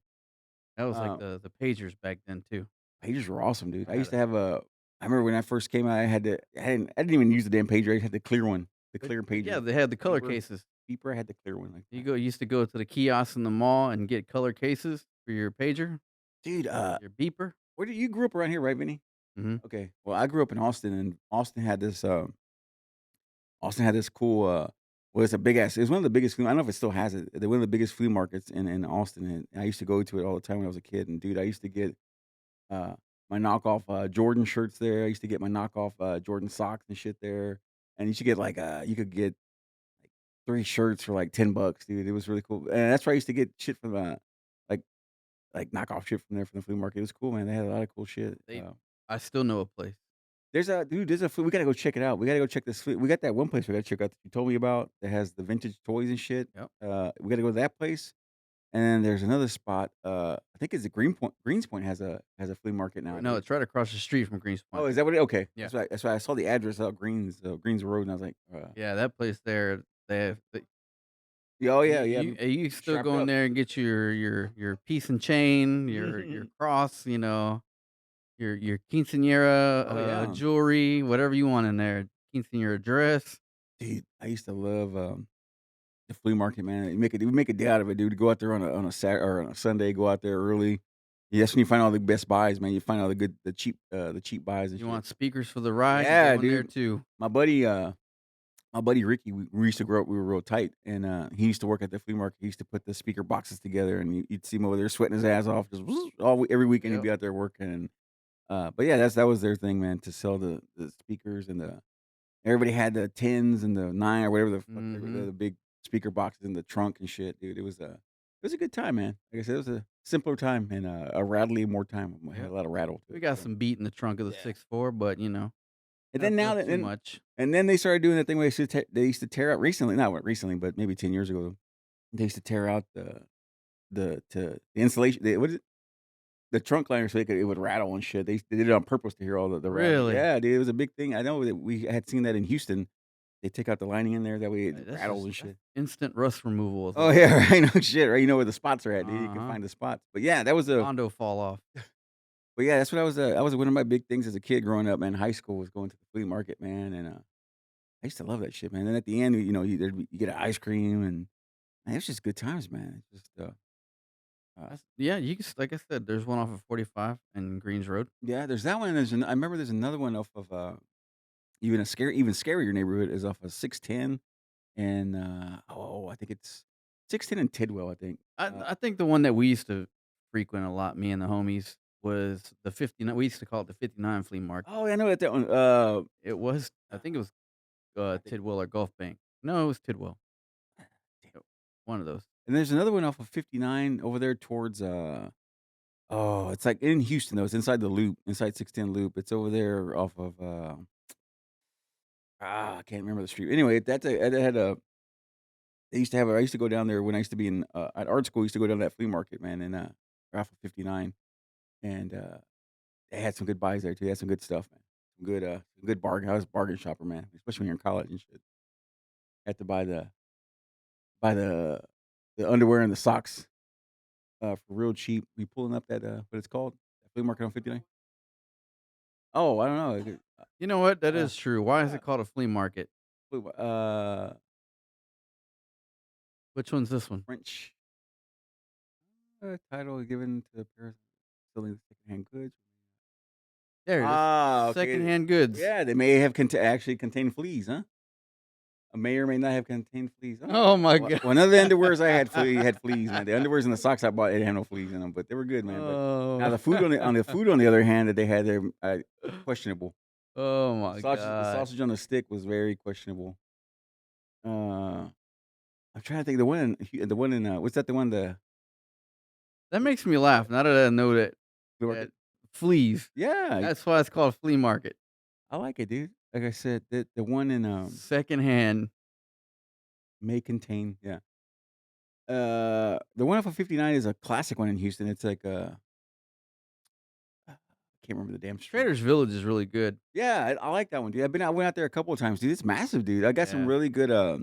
That was like Um, the pagers back then too. Pagers were awesome, dude. I I had used a to have a I remember when I first came out, I didn't even use the damn pager, I had the clear one, the clear but yeah, pager. they had the color Beeper cases. Beeper, I had the clear one like that. You used to go to the kiosk in the mall and get color cases for your pager, Dude, your beeper. where did you grew up around here, right, Vinny? Mhm. Okay. Well, I grew up in Austin, and Austin had this cool, well, it's a big ass. It was one of the biggest. I don't know if it still has it. They're one of the biggest flea markets in Austin, and I used to go to it all the time when I was a kid. And dude, I used to get uh, my knockoff Jordan shirts there. I used to get my knockoff Jordan socks and shit there. And you should get you could get like 3 shirts for like $10, dude. It was really cool. And that's where I used to get shit from like knockoff shit from there from the flea market. It was cool, man. They had a lot of cool shit. They I still know a place. There's a flea we gotta go check it out. We gotta go check this flea we got that one place we gotta check out that you told me about that has the vintage toys and shit. Yep. We gotta go to that place, and then there's another spot, I think it's a Greenspoint has a flea market No, nowadays. it's right across the street from Greens Oh, Point. is that what it okay. Yeah. That's why I saw the address out Greens Road, and I was like, Yeah, that place there, yeah, oh, yeah, yeah, you still sharp go in up. there and get your piece and chain, your cross, your Oh, quinceañera, yeah. jewelry, whatever you want in there, quinceañera dress. Dude, I used to love, the flea market, man. We make a day out of it, dude. Go out there on a Sat or on a Sunday, go out there early. Yeah, that's when you find all the best buys, man. You find all the cheap buys and You shit. want speakers for the ride, you Yeah, go in there dude. too. My buddy, my buddy Ricky, we used to grow up. We were real tight, and he used to work at the flea market. He used to put the speaker boxes together, and you'd see him over there sweating his ass off, just every weekend he'd Yep. be out there working. And but yeah, that was their thing, man, to sell the speakers and the everybody had the 10s and the 9 or whatever the fuck Mhm. the big speaker boxes in the trunk and shit, dude. It was a good time, man. Like I said, it was a simpler time and a rattly more time. It had Yep. a lot of rattle to We it. got So some beat in the trunk of the yeah. 6'4", but, And then now not that too much. and then they started doing that thing where they used to tear out recently, not what recently, but maybe 10 years ago. They used to tear out the insulation. What is it? The trunk liner so it would rattle and shit. They did it on purpose to hear all the rattle. Really? Yeah, dude, it was a big thing. I know that we had seen that in Houston. They take out the lining in there, that way it rattles and That's shit. instant rust removal is Oh, all that yeah, is. right, no shit, right? You know where the spots are at, dude. You can Uh-huh. find the spots. But yeah, that was a Bondo fall off. but yeah, that's what that was one of my big things as a kid growing up, man. High school was going to the flea market, man, and I used to love that shit, man. And at the end, you get an ice cream and man, it's just good times, man. It's just uh Yeah, you can like I said, there's one off of 45 and Greens Road. yeah, there's that one. I remember there's another one off of even scarier neighborhood is off of 610 and I think it's 610 and Tidwell, I think. I think the one that we used to frequent a lot, me and the homies, was the 59. We used to call it the 59 flea market. Oh, yeah, I know that one. It was, I think it was I think Tidwell or Gulf Bank. No, it was Tidwell. damn. One of those. And there's another one off of 59 over there towards oh, it's like in Houston though. It's inside the loop, inside 610 loop. It's over there off of I can't remember the street. Anyway, it had a they used to have I used to go down there when I used to be in at art school. I used to go down to that flea market, man, and off of 59 and they had some good buys there too. They had some good stuff, man. Some good bargain. I was a bargain shopper, man, especially when you're in college and shit. Had to buy the underwear and the socks for real cheap. We pulling up that what it's called? That flea market on 59? Oh, I don't know. You know what? That Uh, is true. Why is uh, it called a flea market? uh, Which one's this one? French title given to Paris selling secondhand goods. There it is. Ah, okay. Secondhand goods. Yeah, they may have actually contained fleas, huh? May or may not have contained fleas. Oh, Oh my well, god. one of the underwears I had fleas, man. The underwears and the socks I bought, it had no fleas in them, but they were good, man. But now Oh. the food on the other hand that they had there, questionable. Oh my The god. sausage on the stick was very questionable. Uh, I'm trying to think the one in what's that? The one the That makes me laugh now that I know flea that market? fleas. Yeah, That's why it's called flea market. I like it, dude. Like I said, the one in Secondhand. may contain yeah. The one off of 59 is a classic one in Houston. It's like, I can't remember the damn street. Trader's Village is really good. Yeah, I like that one, dude. I went out there a couple of times, dude. It's massive, dude. I got some Yeah. really good, I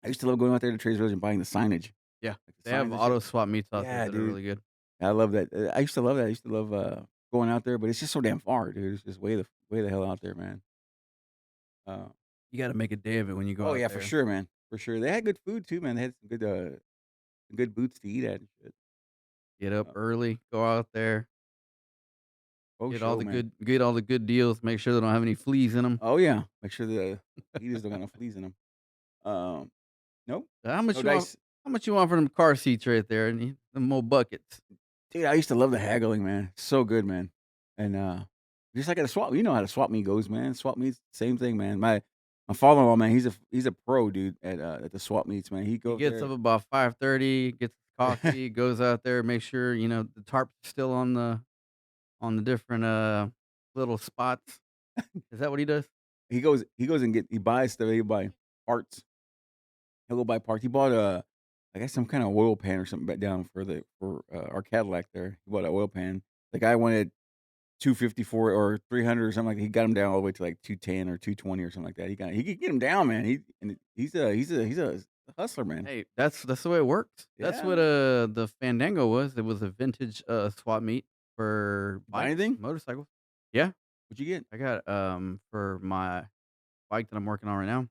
used to love going out there to Trader Village and buying the signage, Yeah. like the They have signs and shit. auto swap meets out there Yeah, that are dude. really good. I love that. I used to love that. I used to love, going out there, but it's just so damn far, dude. It's just way the hell out there, man. Uh, You gotta make a day of it when you go oh, out yeah, for there. sure, man. For sure. They had good food too, man. They had some good boots to eat at and shit. Get up Uh, early, go out there, oh, get all show, the man. good deals, make sure they don't have any fleas in them. Oh, yeah. Make sure the heaters don't got no fleas in them. Um, nope. How No much you want dice. how much you want for them car seats right there and them old buckets? Dude, I used to love the haggling, man. So good, man. And, just like at a swap you know how the swap meet goes, man. Swap meets, same thing, man. My father-in-law, man, he's a pro, dude, at the swap meets, man. He He go up gets there. up about 5:30, gets his coffee, goes out there, makes sure, the tarp's still on the different, little spots. Is that what he does? He goes and he buys stuff, he'll buy parts. He'll go buy parts. He bought I guess some kind of oil pan or something back down for our Cadillac there. He bought an oil pan. The guy wanted 250 for it or 300 or something like that. He got him down all the way to like 210 or 220 or something like that. He could get him down, man. He's a hustler, man. Hey, that's the way it works. That's Yeah. what, the Fandango was. It was a vintage, swap meet for Buy bikes, anything? motorcycles. Yeah, What'd you get? I got, for my bike that I'm working on right now,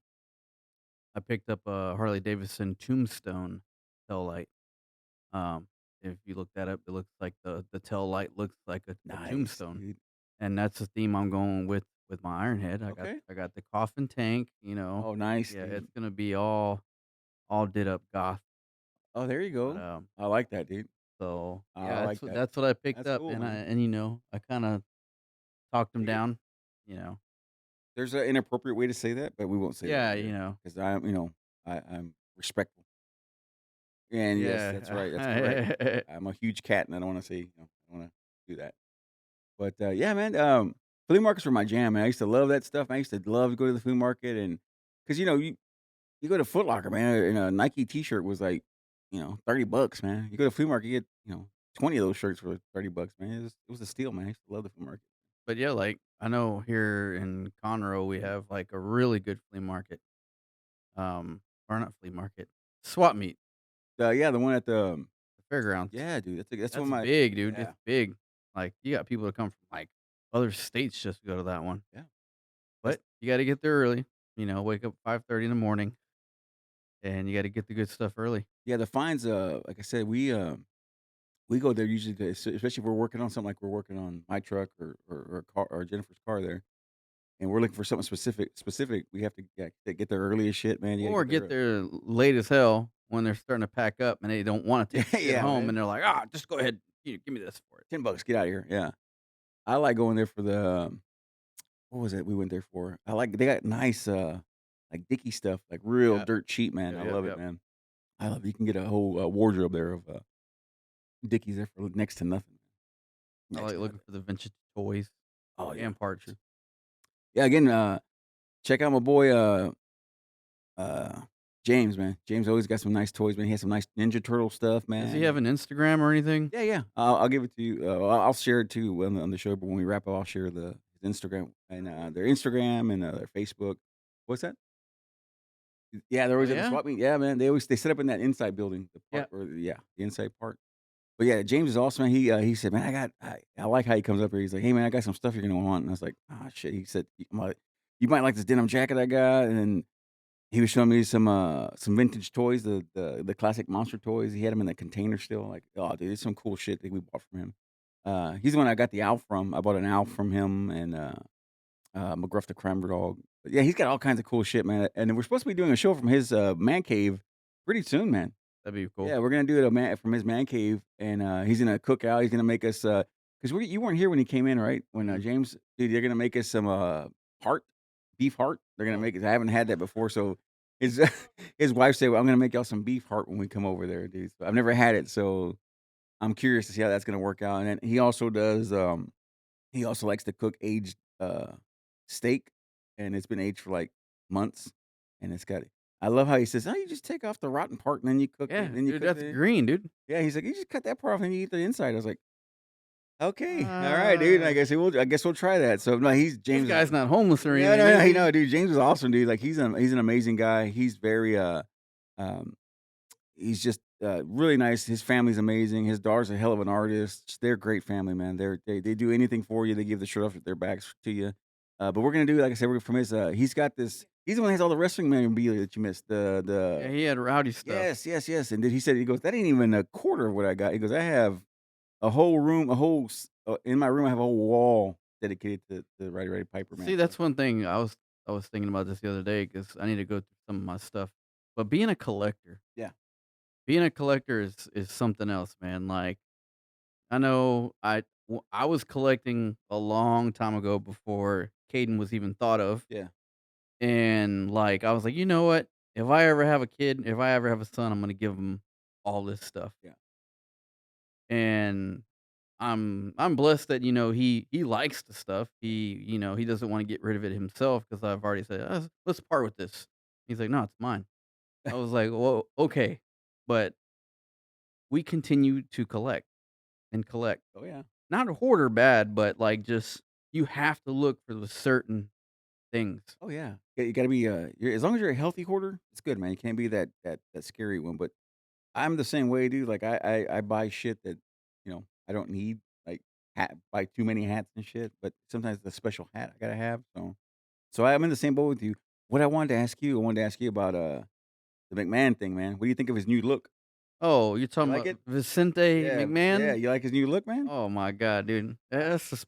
I picked up a Harley Davidson Tombstone tail light. If you look that up, it looks like the tail light looks like a Nice, tombstone, dude. and that's the theme I'm going with my Iron Head. Okay. I got the coffin tank, Oh, nice, Yeah, dude. it's gonna be all did up goth, Oh, there you but, go. I like that, dude. so, I yeah, like that. that's what I picked That's up, cool, and man. I kinda talked him Hey, down, you know. there's an inappropriate way to say that, but we won't say that Yeah, here because I'm respectful. And yes, that's right. That's correct. yeah. I'm a huge cat, and I don't want to say, I don't want to do that. But yeah, man, flea markets were my jam, man. I used to love that stuff. I used to love to go to the flea market, and because you go to Foot Locker, man, and a Nike T-shirt was like, $30, man. You go to flea market, you get 20 of those shirts for $30, man. It was a steal, man. I used to love the flea market. But, yeah, like, I know here in Conroe, we have, like, a really good flea market, or not flea market, swap meet, Yeah, the one at the the fairgrounds. yeah, dude. That's one That's of my big, dude, yeah it's big. Like, you got people that come from, like, other states just to go to that one. yeah. That's But you gotta get there early, wake up 5:30 in the morning, and you gotta get the good stuff early. yeah. The fines, like I said, we go there usually, especially if we're working on something like we're working on my truck or a car or Jennifer's car there, and we're looking for something specific. We have to get there early as shit, man. You got to Or get there. get there late as hell when they're starting to pack up and they don't wanna take the shit Yeah, home, man. and they're like, "Ah, just go ahead, give me this for it." $10, get out of here. Yeah, I like going there for the what was it? We went there for. They got nice like Dickie stuff, like real Yeah. dirt cheap, man. Yep, I yep, love it, yep. man. I love it. You can get a whole wardrobe there of Dickies there for next to nothing. I Next like to looking nothing. for the vintage toys Oh yeah, and for parts. sure. Yeah, again, check out my boy uh James, man. James always got some nice toys, man. He has some nice Ninja Turtle stuff, Does he man. have an Instagram or anything? Yeah, yeah. I'll give it to you. I'll share it too on the show. But when we wrap up, I'll share his Instagram and their Instagram and their Facebook. What's that? Yeah, they're Oh, always at the yeah? swap meet. Yeah, man. They set up in that inside building, the Yeah. part where the inside part. But yeah, James is awesome, man. He said, man, I like how he comes up here. He's like, hey man, I got some stuff you're gonna want. And I was like, ah shit. He said, you might like this denim jacket I got. And then he was showing me some vintage toys, the classic monster toys. He had them in the container still. Like, oh dude, it's some cool shit that we bought from him. He's the one I got the Alf from. I bought an Alf from him and McGruff the Cranber Dog. But yeah, he's got all kinds of cool shit, man. And we're supposed to be doing a show from his man cave pretty soon, man. That'd be cool. Yeah, we're gonna do it from his man cave, and he's gonna cook out. He's gonna make us because you weren't here when he came in, right? When Mm. James, dude, they're gonna make us some heart, beef heart. They're gonna Oh, make it. I haven't had that before, so his his wife said, "Well, I'm gonna make y'all some beef heart when we come over there, dude." So I've never had it, so I'm curious to see how that's gonna work out. And then he also does. He also likes to cook aged steak, and it's been aged for like months, and it's got I love how he says, "Oh, you just take off the rotten part and then you cook it, Yeah, then you dude, cook that's the." green, dude. Yeah, he's like, "You just cut that part off and you eat the inside." I was like, "Okay, all right, dude. Uh, I guess we'll try that." So no, he's this James is. guy's not homeless or Yeah, anything, no, is no, you he? know, dude. James is awesome, dude. Like he's an amazing guy. He's very um he's just really nice. His family's amazing. His daughter's a hell of an artist. They're a great family, man. They do anything for you. They give the shirt off their backs to you. But we're gonna do, like I said, we're from his. He's got this. He's the one that has all the wrestling memorabilia that you missed. Yeah, The he had rowdy stuff. Yes, yes, yes. And then he said, he goes, that ain't even a quarter of what I got. He goes, I have a whole room, in my room. I have a whole wall dedicated to Roddy Piper, man. See, So that's one thing I was thinking about this the other day because I need to go through some of my stuff. But yeah, being a collector is something else, man. Like I know I was collecting a long time ago before Caden was even thought of, yeah, and like I was like, you know what? If I ever have a kid, if I ever have a son, I'm gonna give him all this stuff. yeah. And I'm blessed that he likes the stuff. He doesn't want to get rid of it himself because I've already said let's part with this. He's like, no, it's mine. I was like, well, okay, but we continue to collect and collect. Oh yeah. Not a hoarder bad, but like just you have to look for the certain things. Oh yeah. Yeah, you gotta be as long as you're a healthy hoarder, it's good, man. You can't be that scary one. But I'm the same way, dude. Like I buy shit that, I don't need. Like buy too many hats and shit. But sometimes the special hat I gotta have. So I'm in the same boat with you. What I wanted to ask you about the McMahon thing, man. What do you think of his new look? Oh, you're You talking like about it? Vicente Yeah, yeah. McMahon? You like his new look, man? Oh my god, dude. That's the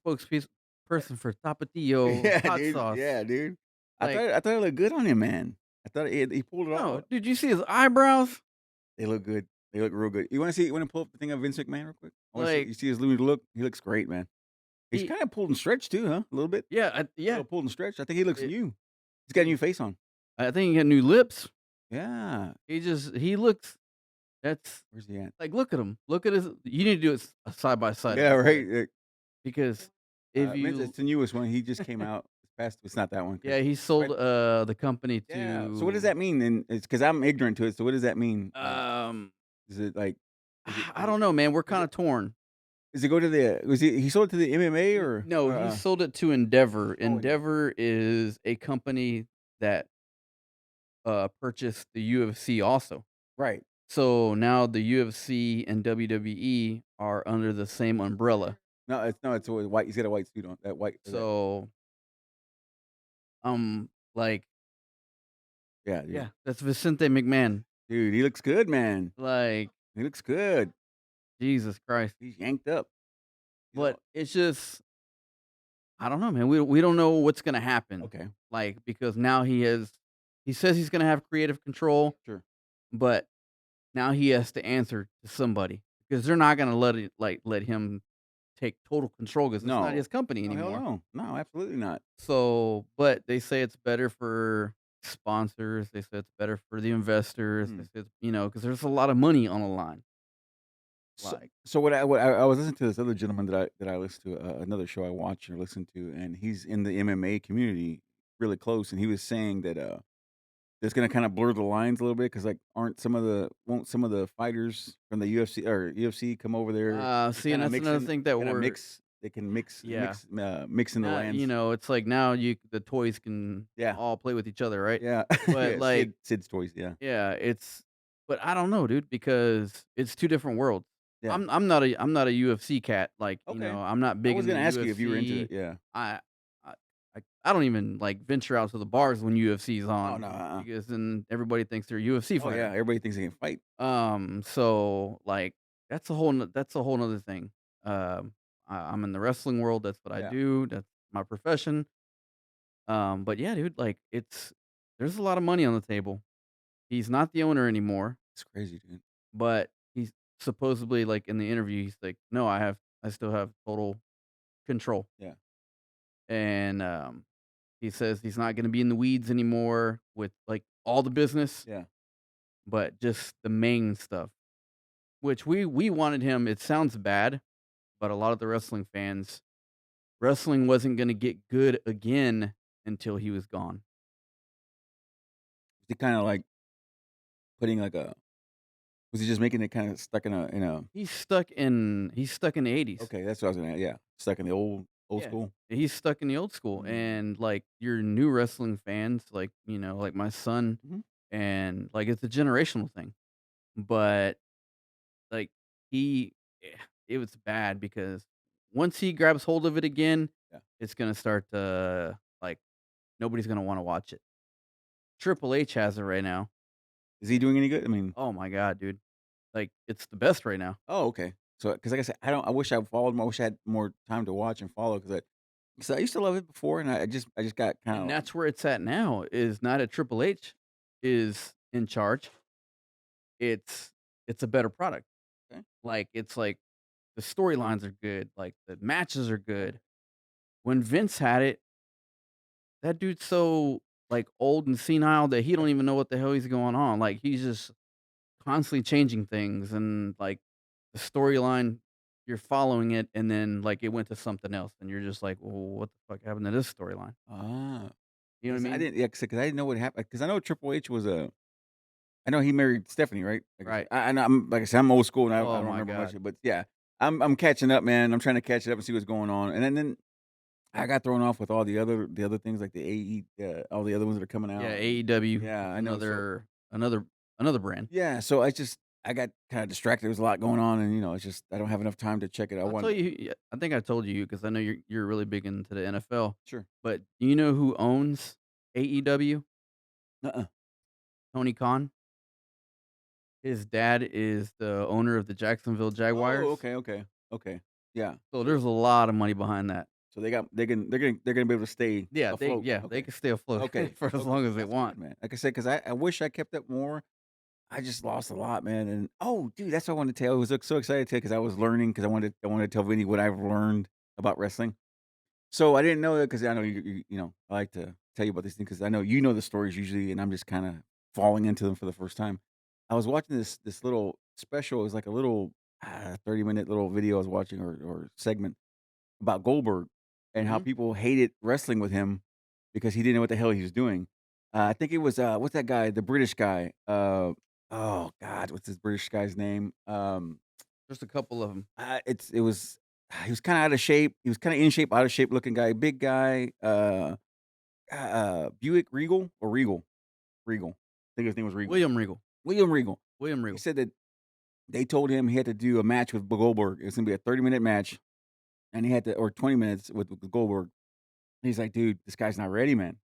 person for Tapatio Yeah, hot dude. sauce. Yeah, dude. Like, I thought it looked good on him, man. I thought he pulled it no, off. did you see his eyebrows? They look good. They look real good. You wanna pull up the thing of Vince McMahon real quick? I wanna see Like you see his new look? He looks great, man. He's he kinda pulled and stretched too, huh? A little bit? A yeah. little pulled and stretched. I think he looks It, new. He's got a new face on. I think he got new lips. Yeah. He looks that's Where's he at? like look at him. Look at his you need to do it side by side if Yeah, you could. right, Because if it's you the newest one. He just came out this past it's not that one yeah, because he sold right the company yeah. So what does to that mean? And it's because 'cause I'm ignorant to it, so what does that mean? um Is it like I don't know, man. We're is kind of torn. does it go to the was he sold it to the MMA or No, he sold it to Endeavor. oh, and Endeavor is a company that purchased the UFC also. right. So now the UFC and WWE are under the same umbrella. No, it's always white. He's got a white suit on. That white that So like yeah, dude. yeah, that's Vicente McMahon. Dude, he looks good, man. Like He looks good. Jesus Christ. He's yanked up. He's But all it's just I don't know, man. We don't know what's gonna happen. okay, Like because now he says he's gonna have creative control, sure. but now he has to answer to somebody because they're not gonna let him take total control because it's not No. his company Oh, hell anymore. no. No, absolutely not. So, but they say it's better for sponsors. They say it's better for the investors. They Mm. say, because there's a lot of money on the line. So, Like, what I was listening to this other gentleman that I listened to another show I watch or listen to, and he's in the MMA community really close, and he was saying that it's gonna kind of blur the lines a little bit because like aren't some of the fighters from the UFC or UFC come over there and see, and that's another thing that we're, they can mix yeah. mix in the Now, lands. it's like now the toys can Yeah, all play with each other, right? yeah, But yeah. like, Sid's toys. Yeah, yeah, but I don't know, dude, because it's two different worlds. yeah. I'm not a UFC cat. Like, Okay. I'm not I big was in the gonna ask you if you were into it. UFC. Yeah. I I I don't even like venture out to the bars when UFC's Oh on no. because then everybody thinks they're a UFC Oh yeah. fighter. Everybody thinks they can fight. So like that's a whole nother thing. I'm in the wrestling world. That's what I Yeah. do. That's my profession. But yeah, dude, like there's a lot of money on the table. He's not the owner anymore, It's crazy, dude. but he's supposedly like in the interview, he's like, no, I still have total control. Yeah. And he says he's not going to be in the weeds anymore with like all the business, Yeah. but just the main stuff. Which we wanted him. It sounds bad, but a lot of the wrestling wasn't going to get good again until he was gone. He kind of like Putting like a was he just making it kinda stuck in a He's stuck in the '80s. okay, that's what I was gonna yeah, stuck in the old Yeah. school? He's stuck in the old school, Mm. and, like, your new wrestling fans, like, like my son, Mhm. and, like, it's a generational thing, but, like, he eh, it was bad because once he grabs hold of it again, Yeah. it's gonna start to, like, nobody's gonna wanna watch it. Triple H has it right now. Is he doing any good? I mean Oh my god, dude. Like, it's the best right now. oh, okay. So, because like I said, I wish I followed more I wish I had more time to watch and follow 'cause I used to love it before, and I just got And kinda that's where it's at now, is not that Triple H is in charge. It's it's a better product. okay. Like, it's like the storylines are good, like, the matches are Yeah. good. When Vince had it, that dude's so, like, old and senile that he don't even know what the hell he's going on. Like, he's just constantly changing things, and, like, the storyline, you're following it, and then, like, it went to something else, and you're just like, "Well, what the fuck happened to this storyline?" Ah. You know what I Yes, I mean? didn't yeah, 'cause I didn't know what happened. Because I know Triple H was a I know he married Stephanie, right? Like I said, Right. I know I'm like I said, I'm old school and I Oh don't my remember much god. of it, but yeah, I'm catching up, man. I'm trying to catch it up and see what's going on, and then I got thrown off with all the other things like the AE, all the other ones that are coming Yeah, out, and AEW, yeah, it's I know. So another brand. yeah, so I got kind of distracted. There was a lot going on, and it's just I don't have enough time to check it. I I'll tell wanted you, yeah, I think I told you because I know you're really big into the NFL, sure. but do you know who owns AEW? Uh-uh. Tony Khan. His dad is the owner of the Jacksonville Oh, Jaguars, okay, okay, okay. Yeah. so So there's a lot of money behind that. so they're gonna be able to stay afloat. They Okay. can stay afloat Okay. for as Okay. long as they That's want. good, man. Like I said, because I wish I kept up more. I just lost a lot, man. And oh, dude, that's what I wanted to tell. I was so excited to because I was learning because I wanted to tell Vinny what I've learned about wrestling. So I didn't know that because I know I like to tell you about these things because I know you know the stories usually, and I'm just kind of falling into them for the first time. I was watching this little special. It was like a little 30-minute little video I was watching or segment about Goldberg and how Mhm. people hated wrestling with him because he didn't know what the hell he was doing. I think it was what's that guy, the British guy? Oh God, what's this British guy's name? Just a couple of them. It was he was kind of out of shape. He was kind of in shape, out of shape looking guy, big guy. Buick Regal or Regal, Regal. I think his name was Regal. William Regal. William Regal. William He Regal. said that they told him he had to do a match with Goldberg. It was gonna be a 30-minute match, and he had to or 20 minutes with Goldberg. He's like, "Dude, this guy's not ready, man.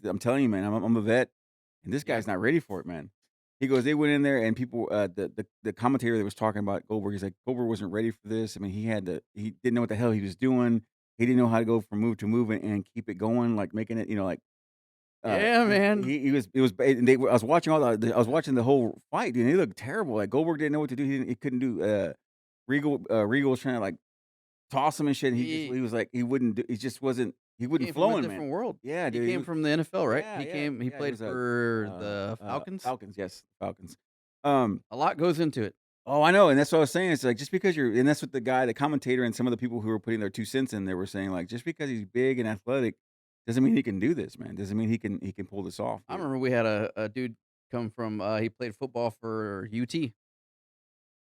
I'm telling you, man, I'm a vet, and this Yeah. guy's not ready for it, man." He goes, "They went in there and people, the commentator that was talking about Goldberg, he's like, Goldberg wasn't ready for this. I mean, he didn't know what the hell he was doing. He didn't know how to go from move to move and keep it going, like making it, like, Yeah, man. he was, it was, and I was watching I was watching the whole fight, and he looked terrible. Like Goldberg didn't know what to do. He couldn't do, Regal was trying to like toss him and shit, and He he was like, he wouldn't do he just wasn't he he wasn't came from a flowing, man. different world. Yeah, He dude, came from the NFL, right? yeah, yeah, He yeah, he played was a, for the Falcons. Falcons, yes, Falcons. Um, A lot goes into it. oh, I know, and that's what I was saying, it's like, just because you're and that's what the commentator and some of the people who were putting their 2 cents in, they were saying, like, just because he's big and athletic doesn't mean he can do this, man, doesn't mean he can pull this off, I dude. remember we had a dude come from, he played football for UT,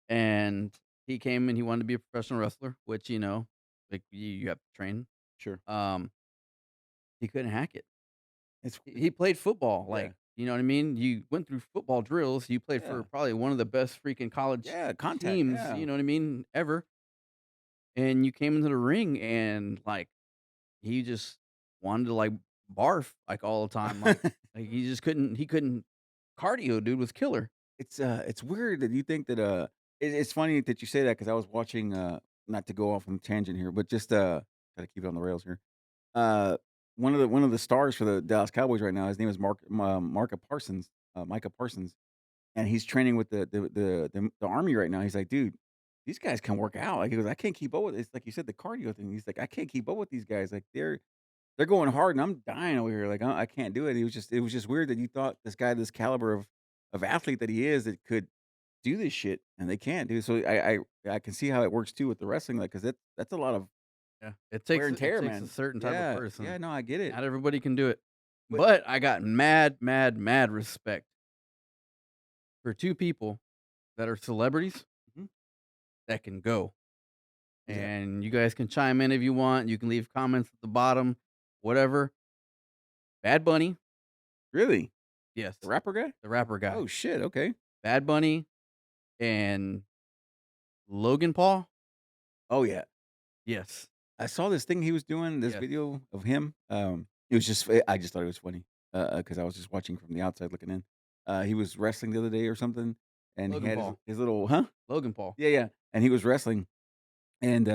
and he came and he wanted to be a professional wrestler, which, like, you have to train. Sure. Um, he couldn't hack it. He It's played football, yeah, like, you know what I mean? You went through football drills, you played yeah, for probably one of the best freaking college yeah, contact, teams, yeah. you know what I mean, ever, and you came into the ring and, like, he just wanted to, like, barf, like, all the time, like, he couldn't cardio, dude, was killer. It's weird that you think that, it's funny that you say that because I was watching, not to go off on a tangent here, but just, gotta keep it on the rails here. Uh, one of the stars for the Dallas Cowboys right now, his name is Micah Parsons, and he's training with the Army right now. He's like, "Dude, these guys can work out." Like, he goes, "I can't keep up with it's like you said, the cardio thing." He's like, "I can't keep up with these guys. Like, they're going hard, and I'm dying over here. Like, I can't do it." It was just weird that you thought this guy, this caliber of athlete that he is, that could do this shit, and they can't do. So I can see how it works too with the wrestling, like, because that's a lot of Yeah, wear and it tear, takes a man. certain type of Yeah, person. yeah, no, I get it. Not everybody can do it. But But I got mad, mad, mad respect for 2 people that are celebrities Mhm. that can go. Who's that? And you guys can chime in if you want. You can leave comments at the bottom, whatever. Bad Bunny, Really? yes, The rapper guy? the rapper guy. Oh, shit, okay. Bad Bunny and Logan Paul, Oh, yeah. yes, I saw this thing he was doing, this yes. video of him, it was just I just thought it was funny, because I was just watching from the outside looking in. He was wrestling the other day or something, and he Logan had his Paul, his little Huh? Logan Paul, Yeah, yeah, and he was wrestling, and,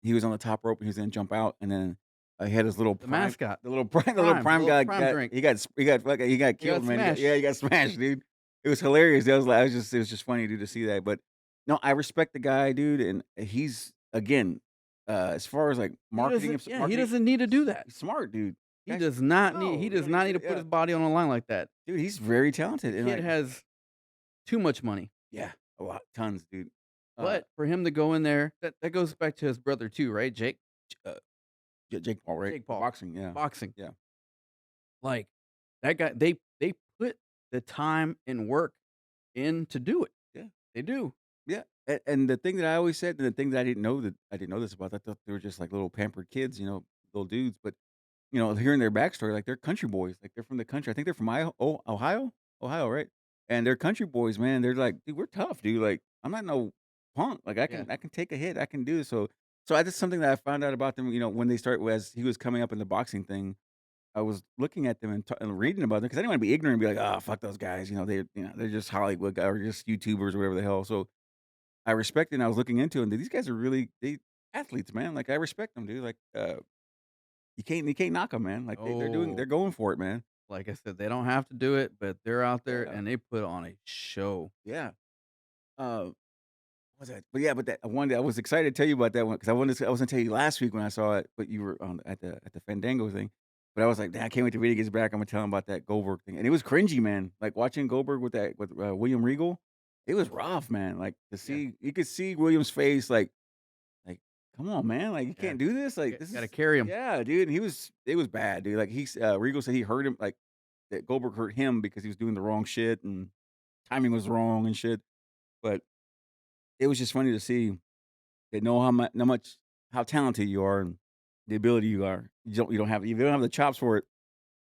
he was on the top rope, and he was gonna jump out, and then, he had his little the prime mascot, the little prime the little Prime, the prime little guy Prime got drink. he got He got killed, man. smashed. He got smashed, dude. It was hilarious. I was just it was just funny, dude, to see that, but, no, I respect the guy, dude, and he's again, as far as, like, He doesn't need to do that. he's smart, dude. He does not need No, he you does don't need not need to to put yeah. his body on the line like that. Dude, he's very The talented and, kid like has too much money. yeah, a lot, tons, dude. Uh, But for him to go in there, that goes back to his brother too, right? Jake? uh, Jake Paul, right? Jake The Paul. boxing, yeah, Boxing. yeah, Like, that guy they put the time and work in to do it. yeah. They do. Yeah, and the thing that I always said, and the thing that I didn't know this about, I thought they were just like little pampered kids, little dudes. But hearing their backstory, like they're country boys, like they're from the country. I think they're from Ohio, right? And they're country boys, man. They're like, dude, we're tough, dude. Like I'm not no punk. Like Yeah. I can take a hit. I can do this. So I just something that I found out about them. When they start as he was coming up in the boxing thing. I was looking at them and reading about them because I didn't want to be ignorant and be like, "Oh, fuck those guys." They're just Hollywood guys or just YouTubers or whatever the hell. So I respect it, and I was looking into it, and these guys are really they athletes, man. Like, I respect them, dude. Like, you can't knock them, man. Like, they're Oh, going for it, man. like I said, they don't have to do it, but they're out there Yeah, and they put on a show. yeah. Uh, what was that? But yeah, but that one day I was excited to tell you about that one because I was gonna tell you last week when I saw it, but you were on at the Fandango thing. But I was like, "Damn, I can't wait till Vinny gets back. I'm gonna tell him about that Goldberg thing." And it was cringy, man. Like watching Goldberg with William Regal, it was rough, man. Like to Yeah, see, you could see William's face, like, "Come on, man, like, you yeah. can't do this, like, this Got to is" carry them. Yeah, dude, and it was bad, dude, like, Regal said he hurt him, like, that Goldberg hurt him because he was doing the wrong shit and timing was wrong and shit, but it was just funny to see they know how much how talented you are and the ability you are. You don't have the chops for it,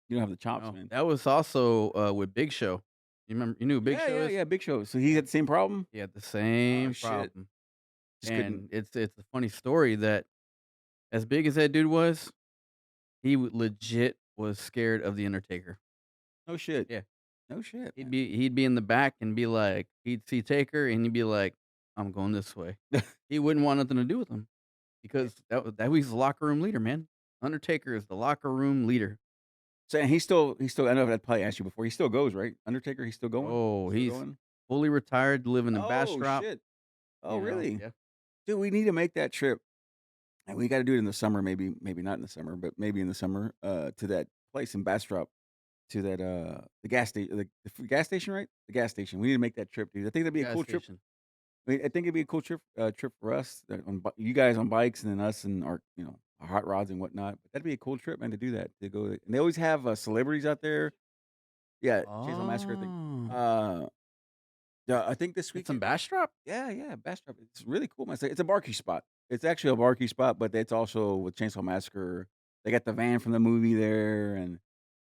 you don't have the chops, No, man. that was also with Big Show. You knew who Big Yeah, Show yeah, is? yeah, Big Show. So he had the same problem? He had the Oh, same shit. problem. Just couldn't And it's a funny story that as big as that dude was, legit was scared of the Undertaker. No shit. Yeah. No shit, man. He'd be in the back and be like, he'd see Taker and he'd be like, "I'm going this way." He wouldn't want nothing to do with him because that was the locker room leader, man. Undertaker is the locker room leader. So, and he still I know I've probably asked you before, he still goes, right? Undertaker, he's still going? Oh, Still he's going? fully retired, living in Oh, Bastrop. shit. Oh, really? Yeah. Dude, we need to make that trip, and we gotta do it in the summer, maybe not in the summer, but maybe in the summer, to that place in Bastrop, to that, the gas station, gas station, right? The gas station. We need to make that trip, dude. I think that'd be a Gas cool trip. station. I think it'd be a cool trip for us, you guys on bikes and then us and our hot rods and whatnot, but that'd be a cool trip, man, to do that, to go and they always have, celebrities out there. Yeah, Chainsaw Massacre, I think. Oh. Uh, yeah, I think this It's in weekend. Bastrop? Yeah, yeah, Bastrop. It's really cool, man. It's a barbecue spot. It's actually a barbecue spot, but it's also with Chainsaw Massacre. They got the van from the movie there and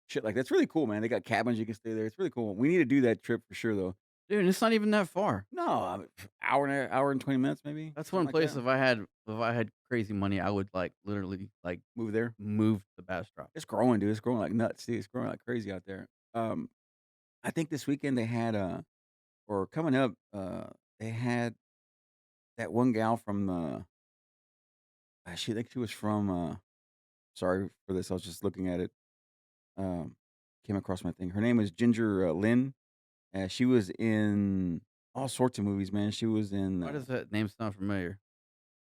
shit like that's really cool, man. They got cabins you can stay there. It's really cool. We need to do that trip for sure, though. Dude, it's not even that far. No, hour and 20 minutes, maybe That's something one like place that. if I had crazy money, I would like literally like Move there. move to Bastrop. It's growing, dude. It's growing like nuts, dude. It's growing like crazy out there. I think this weekend they had or coming up, they had that one gal from she I think she was from sorry for this. I was just looking at it. Um, came across my thing. Her name is Ginger Lynn. She was in all sorts of movies, man. She was in. Why does that name sound familiar?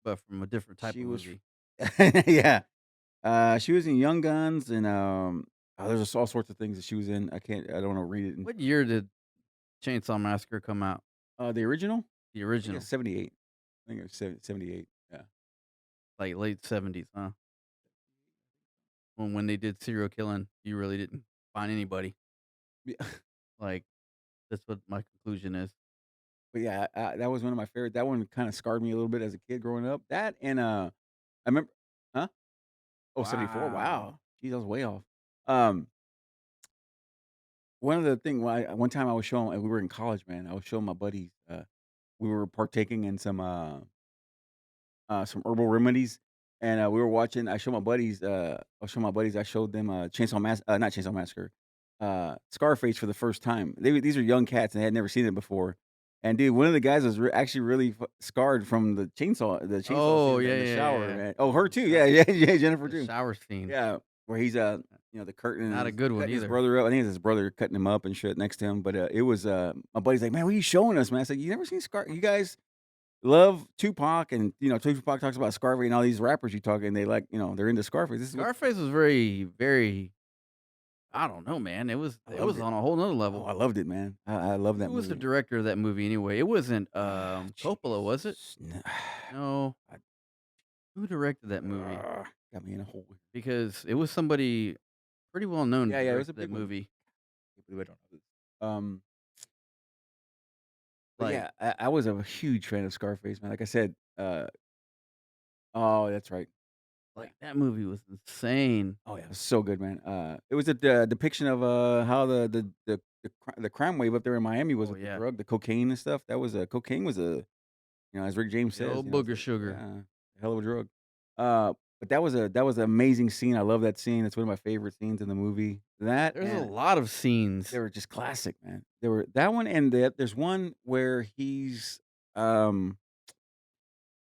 But from a different type She of was, movie. yeah. She was in Young Guns and there's just all sorts of things that she was in. I don't want to read it. What year did Chainsaw Massacre come out? The original, The I think it's original, 78. I think it was 78. Yeah. like late 70s, huh? When they did serial killing, you really didn't find anybody. Yeah. Like that's what my conclusion is. but yeah, that was one of my favorite. That one kinda scarred me a little bit as a kid growing up. That and, I remember huh? Oh, 74. Wow. Wow. Geez, I was way off. Um, one of the thing one time I was showing we were in college, man, I was showing my buddies, we were partaking in some herbal remedies, and, we were watching I showed my buddies, I showed them, not Chainsaw Massacre, Scarface for the first time. These are young cats, and they had never seen it before, and dude, one of the guys was actually really scarred from the chainsaw scene Oh, in yeah, the yeah, shower, yeah. man. Oh, her The too, shou yeah, yeah, yeah, Jennifer the too. shower scene. Yeah, where he's, the curtain and Not a he's good one cutting his either. brother up. I think it's his brother cutting him up and shit next to him, but, it was, my buddy's like, "Man, what are you showing us, man?" I said, "You never seen Scar you guys love Tupac and, Tupac talks about Scarface and all these rappers you talk and they like, they're into Scarface. This is what Scarface was very, very I don't know, man. It was I it loved was it. on a whole nother Oh, level. I loved it, man. I love Who that was the movie. director of that movie anyway? It wasn't, Coppola, was it? Jeez. No. I Who directed that movie? got me in a hole here. Because it was somebody pretty well known Yeah, that yeah, it was a directed that big one. movie. Can't believe I don't know this. Um, but Like yeah, I was a huge fan of Scarface, man. Like I said, oh, that's right. Yeah. like, that movie was insane. Oh yeah, it was so good, man. It was a depiction of how the crime wave up there in Miami was Oh, with the yeah. drug, the cocaine and stuff. That was cocaine was as Rick James The says, old it's booger a sugar. yeah, a hell of a drug. But that was an amazing scene. I love that scene. It's one of my favorite scenes in the movie. That There's a and lot of they scenes. were just classic, man. They were that one and there's one where um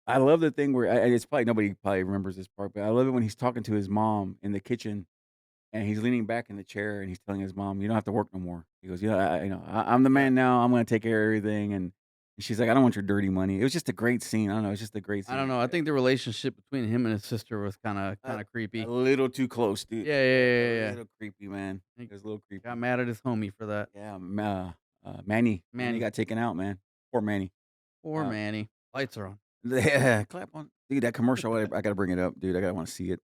I love the thing where it's probably nobody probably remembers this part, but I love it when he's talking to his mom in the kitchen and he's leaning back in the chair and he's telling his mom, "You don't have to work no more." He goes, "Yeah, I'm the Yeah. man now. I'm gonna take care of everything." And she's like, "I don't want your dirty money." It was just a great scene. I don't know. It's just a great I don't scene. know. I think the relationship between him and his sister was kinda A kinda a creepy. little too close, dude. Yeah, yeah, A yeah, yeah, yeah. little creepy, man. He It was a little got creepy. mad at his homie for that. Yeah, Manny Manny. got taken out, man. Poor Manny. Poor Uh, Manny. Lights are on. yeah, clap on, dude. That commercial, I gotta bring it up, dude. I gotta want to see it.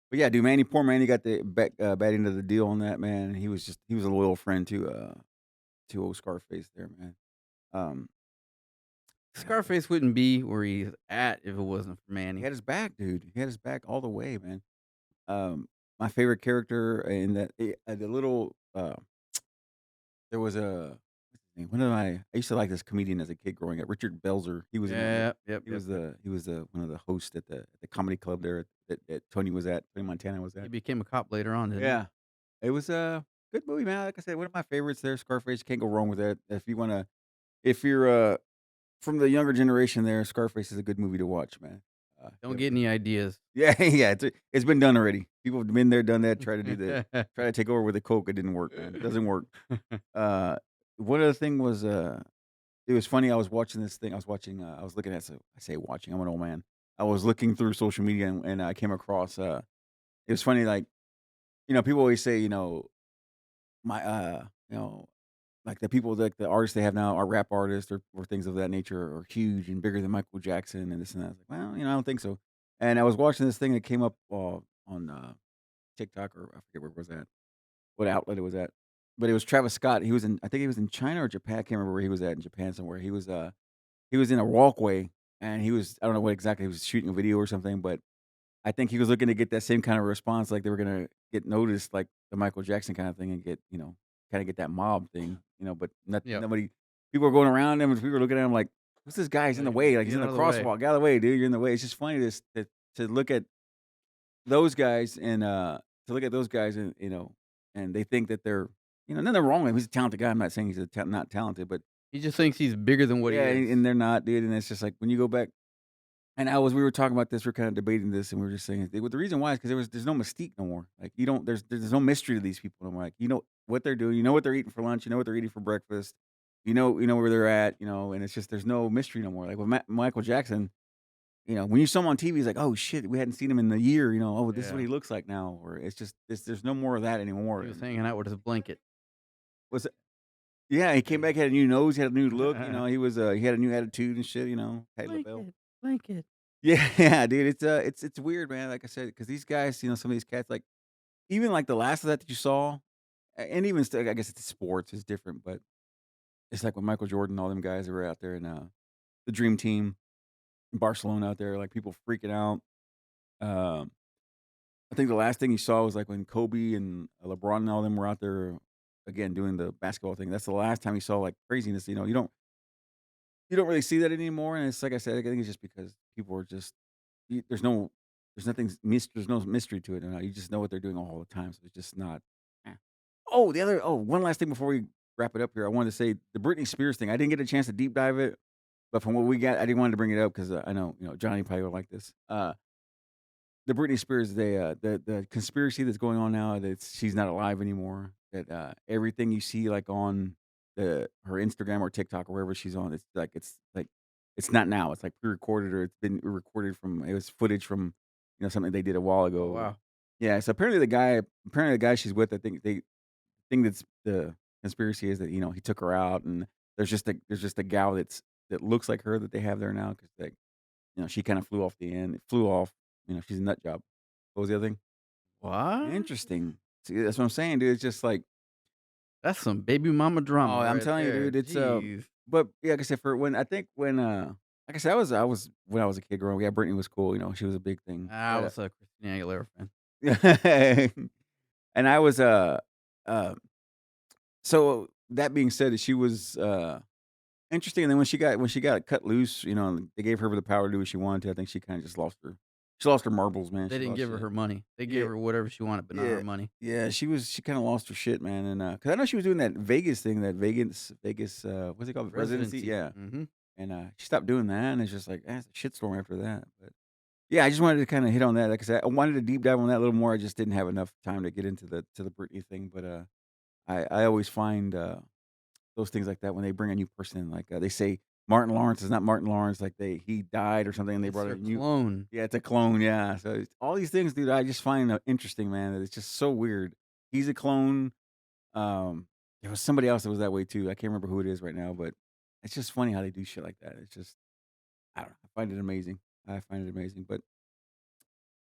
But yeah, dude, poor Manny got the bad end of the deal on that, man. He was a loyal friend to old Scarface there, man. Um, yeah, Scarface wouldn't be where he's at if it wasn't for he Manny. had his back, dude. He had his back all the way, man. My favorite character in the little there was what's his name? One of my I used to like this comedian as a kid growing up, Richard Belzer. He was in that movie. Yeah, yep, yep, yep. He was the one of the hosts at the comedy club there that Tony was at, Tony Montana was He at. became a cop later on, didn't he? Yeah. It was a good movie, man. Like I said, one of my favorites there, Scarface. Can't go wrong with that. If you're from the younger generation there, Scarface is a good movie to watch, man. Don't get any ideas. Yeah, yeah, it's been done already. People have been there, done that, try to take over with the coke. It didn't work, man. It doesn't work. Uh, one other thing was, it was funny. I was watching this thing. I was looking at. So I say watching. I'm an old man. I was looking through social media and I came across. It was funny. Like people always say, my, like the people like the artists they have now are rap artists or things of that nature are huge and bigger than Michael Jackson and this and that. I was like, well, I don't think so. And I was watching this thing that came up on TikTok or I forget where it was at, what outlet it was at. But it was Travis Scott. I think he was in China or Japan. I can't remember where he was at in Japan somewhere. He was in a walkway and I don't know what exactly he was shooting a video or something, but I think he was looking to get that same kind of response, like they were gonna get noticed, like the Michael Jackson kind of thing, and kind of get that mob thing, but Yep. nobody, people were going around him, and people were looking at him like, "What's this guy? He's in the Like, way, like he's get in the out of the way. crosswalk. Get out of the way, dude. You're in the way." It's just funny to look at those guys and and they think that they're nothing wrong with him. He's a talented guy. I'm not saying he's not talented, but He just thinks he's bigger than what he yeah, is. and they're not, dude. And it's just like when you go back and we were talking about this, we are kind of debating this, and we were just saying the reason why is because there's no mystique no more. Like you don't there's no mystery to these people no more. Like you know what they're doing, you know what they're eating for lunch, you know what they're eating for breakfast, you know where they're at, and it's just there's no mystery no more. Like with Michael Jackson, when you saw him on TV, he's like, oh shit, we hadn't seen him in a year. Oh, this is what Yeah. he looks like now, or it's just there's no more of that anymore. He was And hanging out with his blanket. was it? Yeah, he came back, had a new nose, he had a new look. He had a new attitude and shit. Patty LaBelle. Blanket, blanket. Yeah, yeah, dude, it's weird, man, like I said, because these guys, some of these cats, like, even, like, the last of that you saw, and even still, I guess it's sports, is different, but It's like when Michael Jordan, all them guys were out there in the Dream Team, in Barcelona out there, like people freaking out. Um, I think the last thing you saw was like when Kobe and LeBron and all them were out there again doing the basketball thing. That's the last time you saw like craziness. You don't really see that anymore. And it's like I said, I think it's just because people are just there's no there's no mystery to it. You just know what they're doing all the time. So it's just not. eh. One last thing before we wrap it up here, I wanted to say the Britney Spears thing. I didn't get a chance to deep dive it, but from what we got, I didn't want to bring it up because I know Johnny probably would like this. The Britney Spears, the conspiracy that's going on now that she's not alive anymore. That everything you see like on her Instagram or TikTok or wherever she's on, it's like it's not now. It's like pre-recorded or it's been recorded from. It was footage from something they did a while Oh ago. wow, Yeah, so apparently the guy she's with, I think they think that's the conspiracy is that he took her out and there's just a gal that looks like her that they have there now because like she kind of flew off the end. It flew off. She's a nut job. What was the other thing? what? Interesting. See, that's what I'm saying, dude. It's just like, That's some baby mama drama oh, I'm right telling you, there. dude. It's Jeez, but yeah, like I said, like I said, I was when I was a kid growing up. Yeah, Britney was cool. She was a big thing. I was a Christina Aguilera fan. And I was so that being said, she was interesting. And then when she got cut loose, and they gave her the power to do what she wanted to. I think she kind of just lost her marbles, man. They She didn't lost give her shit. her money. They Yeah, gave her whatever she wanted, but not yeah, her money. yeah. She kind of lost her shit, man. And because I know she was doing that Vegas thing, that Vegas, what's it called, residency? Residency. Yeah. Mm-hmm. And she stopped doing that, and it's just like it's a shitstorm after that. But yeah, I just wanted to kind of hit on that. Like I said, I wanted to deep dive on that a little more. I just didn't have enough time to get into the Britney thing. But I always find those things like that when they bring a new person in, like they say Martin Lawrence is not Martin Lawrence, like he died or something, and they It's brought her a new. clone. Yeah, it's a clone. Yeah, so all these things, dude, I just find interesting, man. That it's just so weird. He's a clone. There was somebody else that was that way too. I can't remember who it is right now, but it's just funny how they do shit like that. It's just I don't know. I find it amazing. I find it amazing, but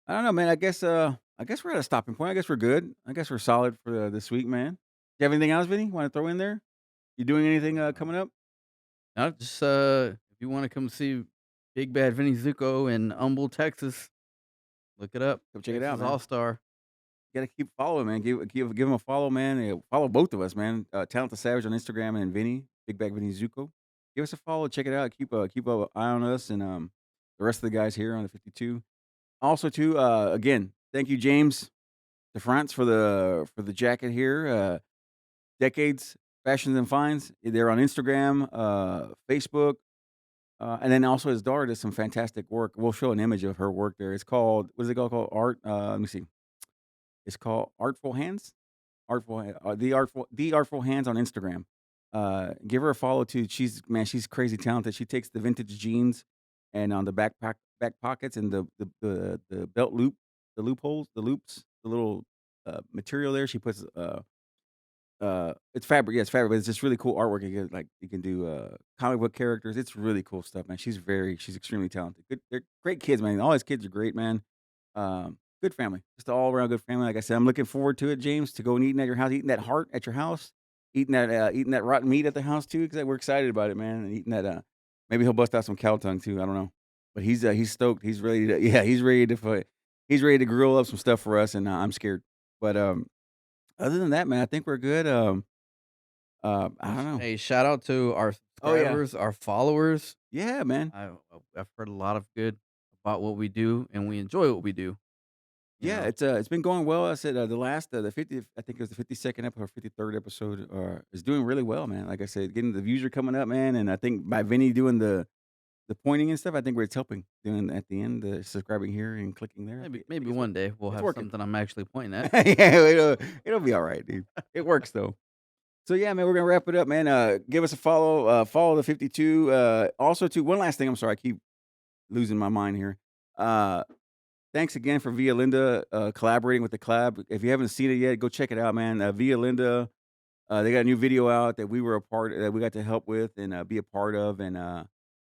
I don't know, man. I guess we're at a stopping point. I guess we're good. I guess we're solid for this week, man. Do you have anything else, Vinny? Want to throw in there? You doing anything coming up? No, just if you want to come see Big Bad Vinnie Zuko in Humble, Texas, look it up. Come check it out, Texas man. All Star. Gotta keep following, man. Give him a follow, man. Follow both of us, man. Talent the Savage on Instagram and Vinny, Big Bag Vinny Zuko. Give us a follow. Check it out. Keep an eye on us and the rest of the guys here on the 52. Also, too, again, thank you, James DeFrance, for the jacket here. Decades Fashions and Finds. They're on Instagram, Facebook, and then also his daughter does some fantastic work. We'll show an image of her work there. It's called what is it called? Art. Let me see. It's called Artful Hands. The Artful Hands on Instagram. Give her a follow too. She's crazy talented. She takes the vintage jeans and on the back pockets and the belt the loopholes, the loops, the little material there. She puts it's fabric. Yeah, it's fabric, but it's just really cool artwork. You can do comic book characters. It's really cool stuff, man. She's extremely talented. They're great kids, man. All his kids are great, man. Good family, just all around good family. Like I said, I'm looking forward to it, James, to go and eating at your house, eating that heart at your house, eating that rotten meat at the house too, because we're excited about it, man. And eating that, maybe he'll bust out some cow tongue too. I don't know, but he's stoked. He's ready to, yeah, he's ready to grill up some stuff for us, and I'm scared. But other than that, man, I think we're good. I don't know. Hey, shout out to our Oh yeah, subscribers, our followers. yeah, man. I've heard a lot of good about what we do, and we enjoy what we do. You Yeah, know, it's been going well. I said the last the 50th, I think it was the 52nd episode or 53rd episode is doing really well, man. Like I said, getting the views are coming up, man, and I think by Vinny doing the pointing and stuff, I think where it's helping doing at the end, the subscribing here and clicking there. maybe one day we'll It's have working. something I'm actually pointing at. Yeah, it'll be all right, dude. It works though. So yeah, man, we're gonna wrap it up, man. Give us a follow. Follow the 52. Also, too, one last thing. I'm sorry, I keep losing my mind here. Uh, Thanks again for Via Linda collaborating with the collab. If you haven't seen it yet, go check it out, man. Via Linda, they got a new video out that that we got to help with and be a part of, and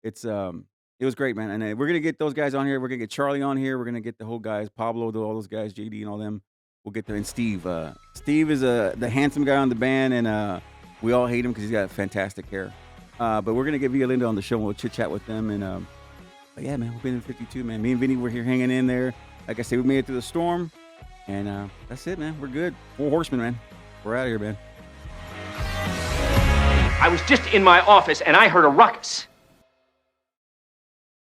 it's it was great, man. And we're gonna get those guys on here. We're gonna get Charlie on here. We're gonna get the whole guys, Pablo, all those guys, JD, and all them. We'll get them, and Steve. Steve is the handsome guy on the band, and We all hate him because he's got fantastic hair. But we're gonna get Via Linda on the show. And we'll chit chat with them. And but yeah, man, we've been in 52, man. Me and Vinny were here hanging in there. Like I said, we made it through the storm, and that's it, man. We're good. 4 horsemen, man. We're out of here, man. I was just in my office and I heard a ruckus.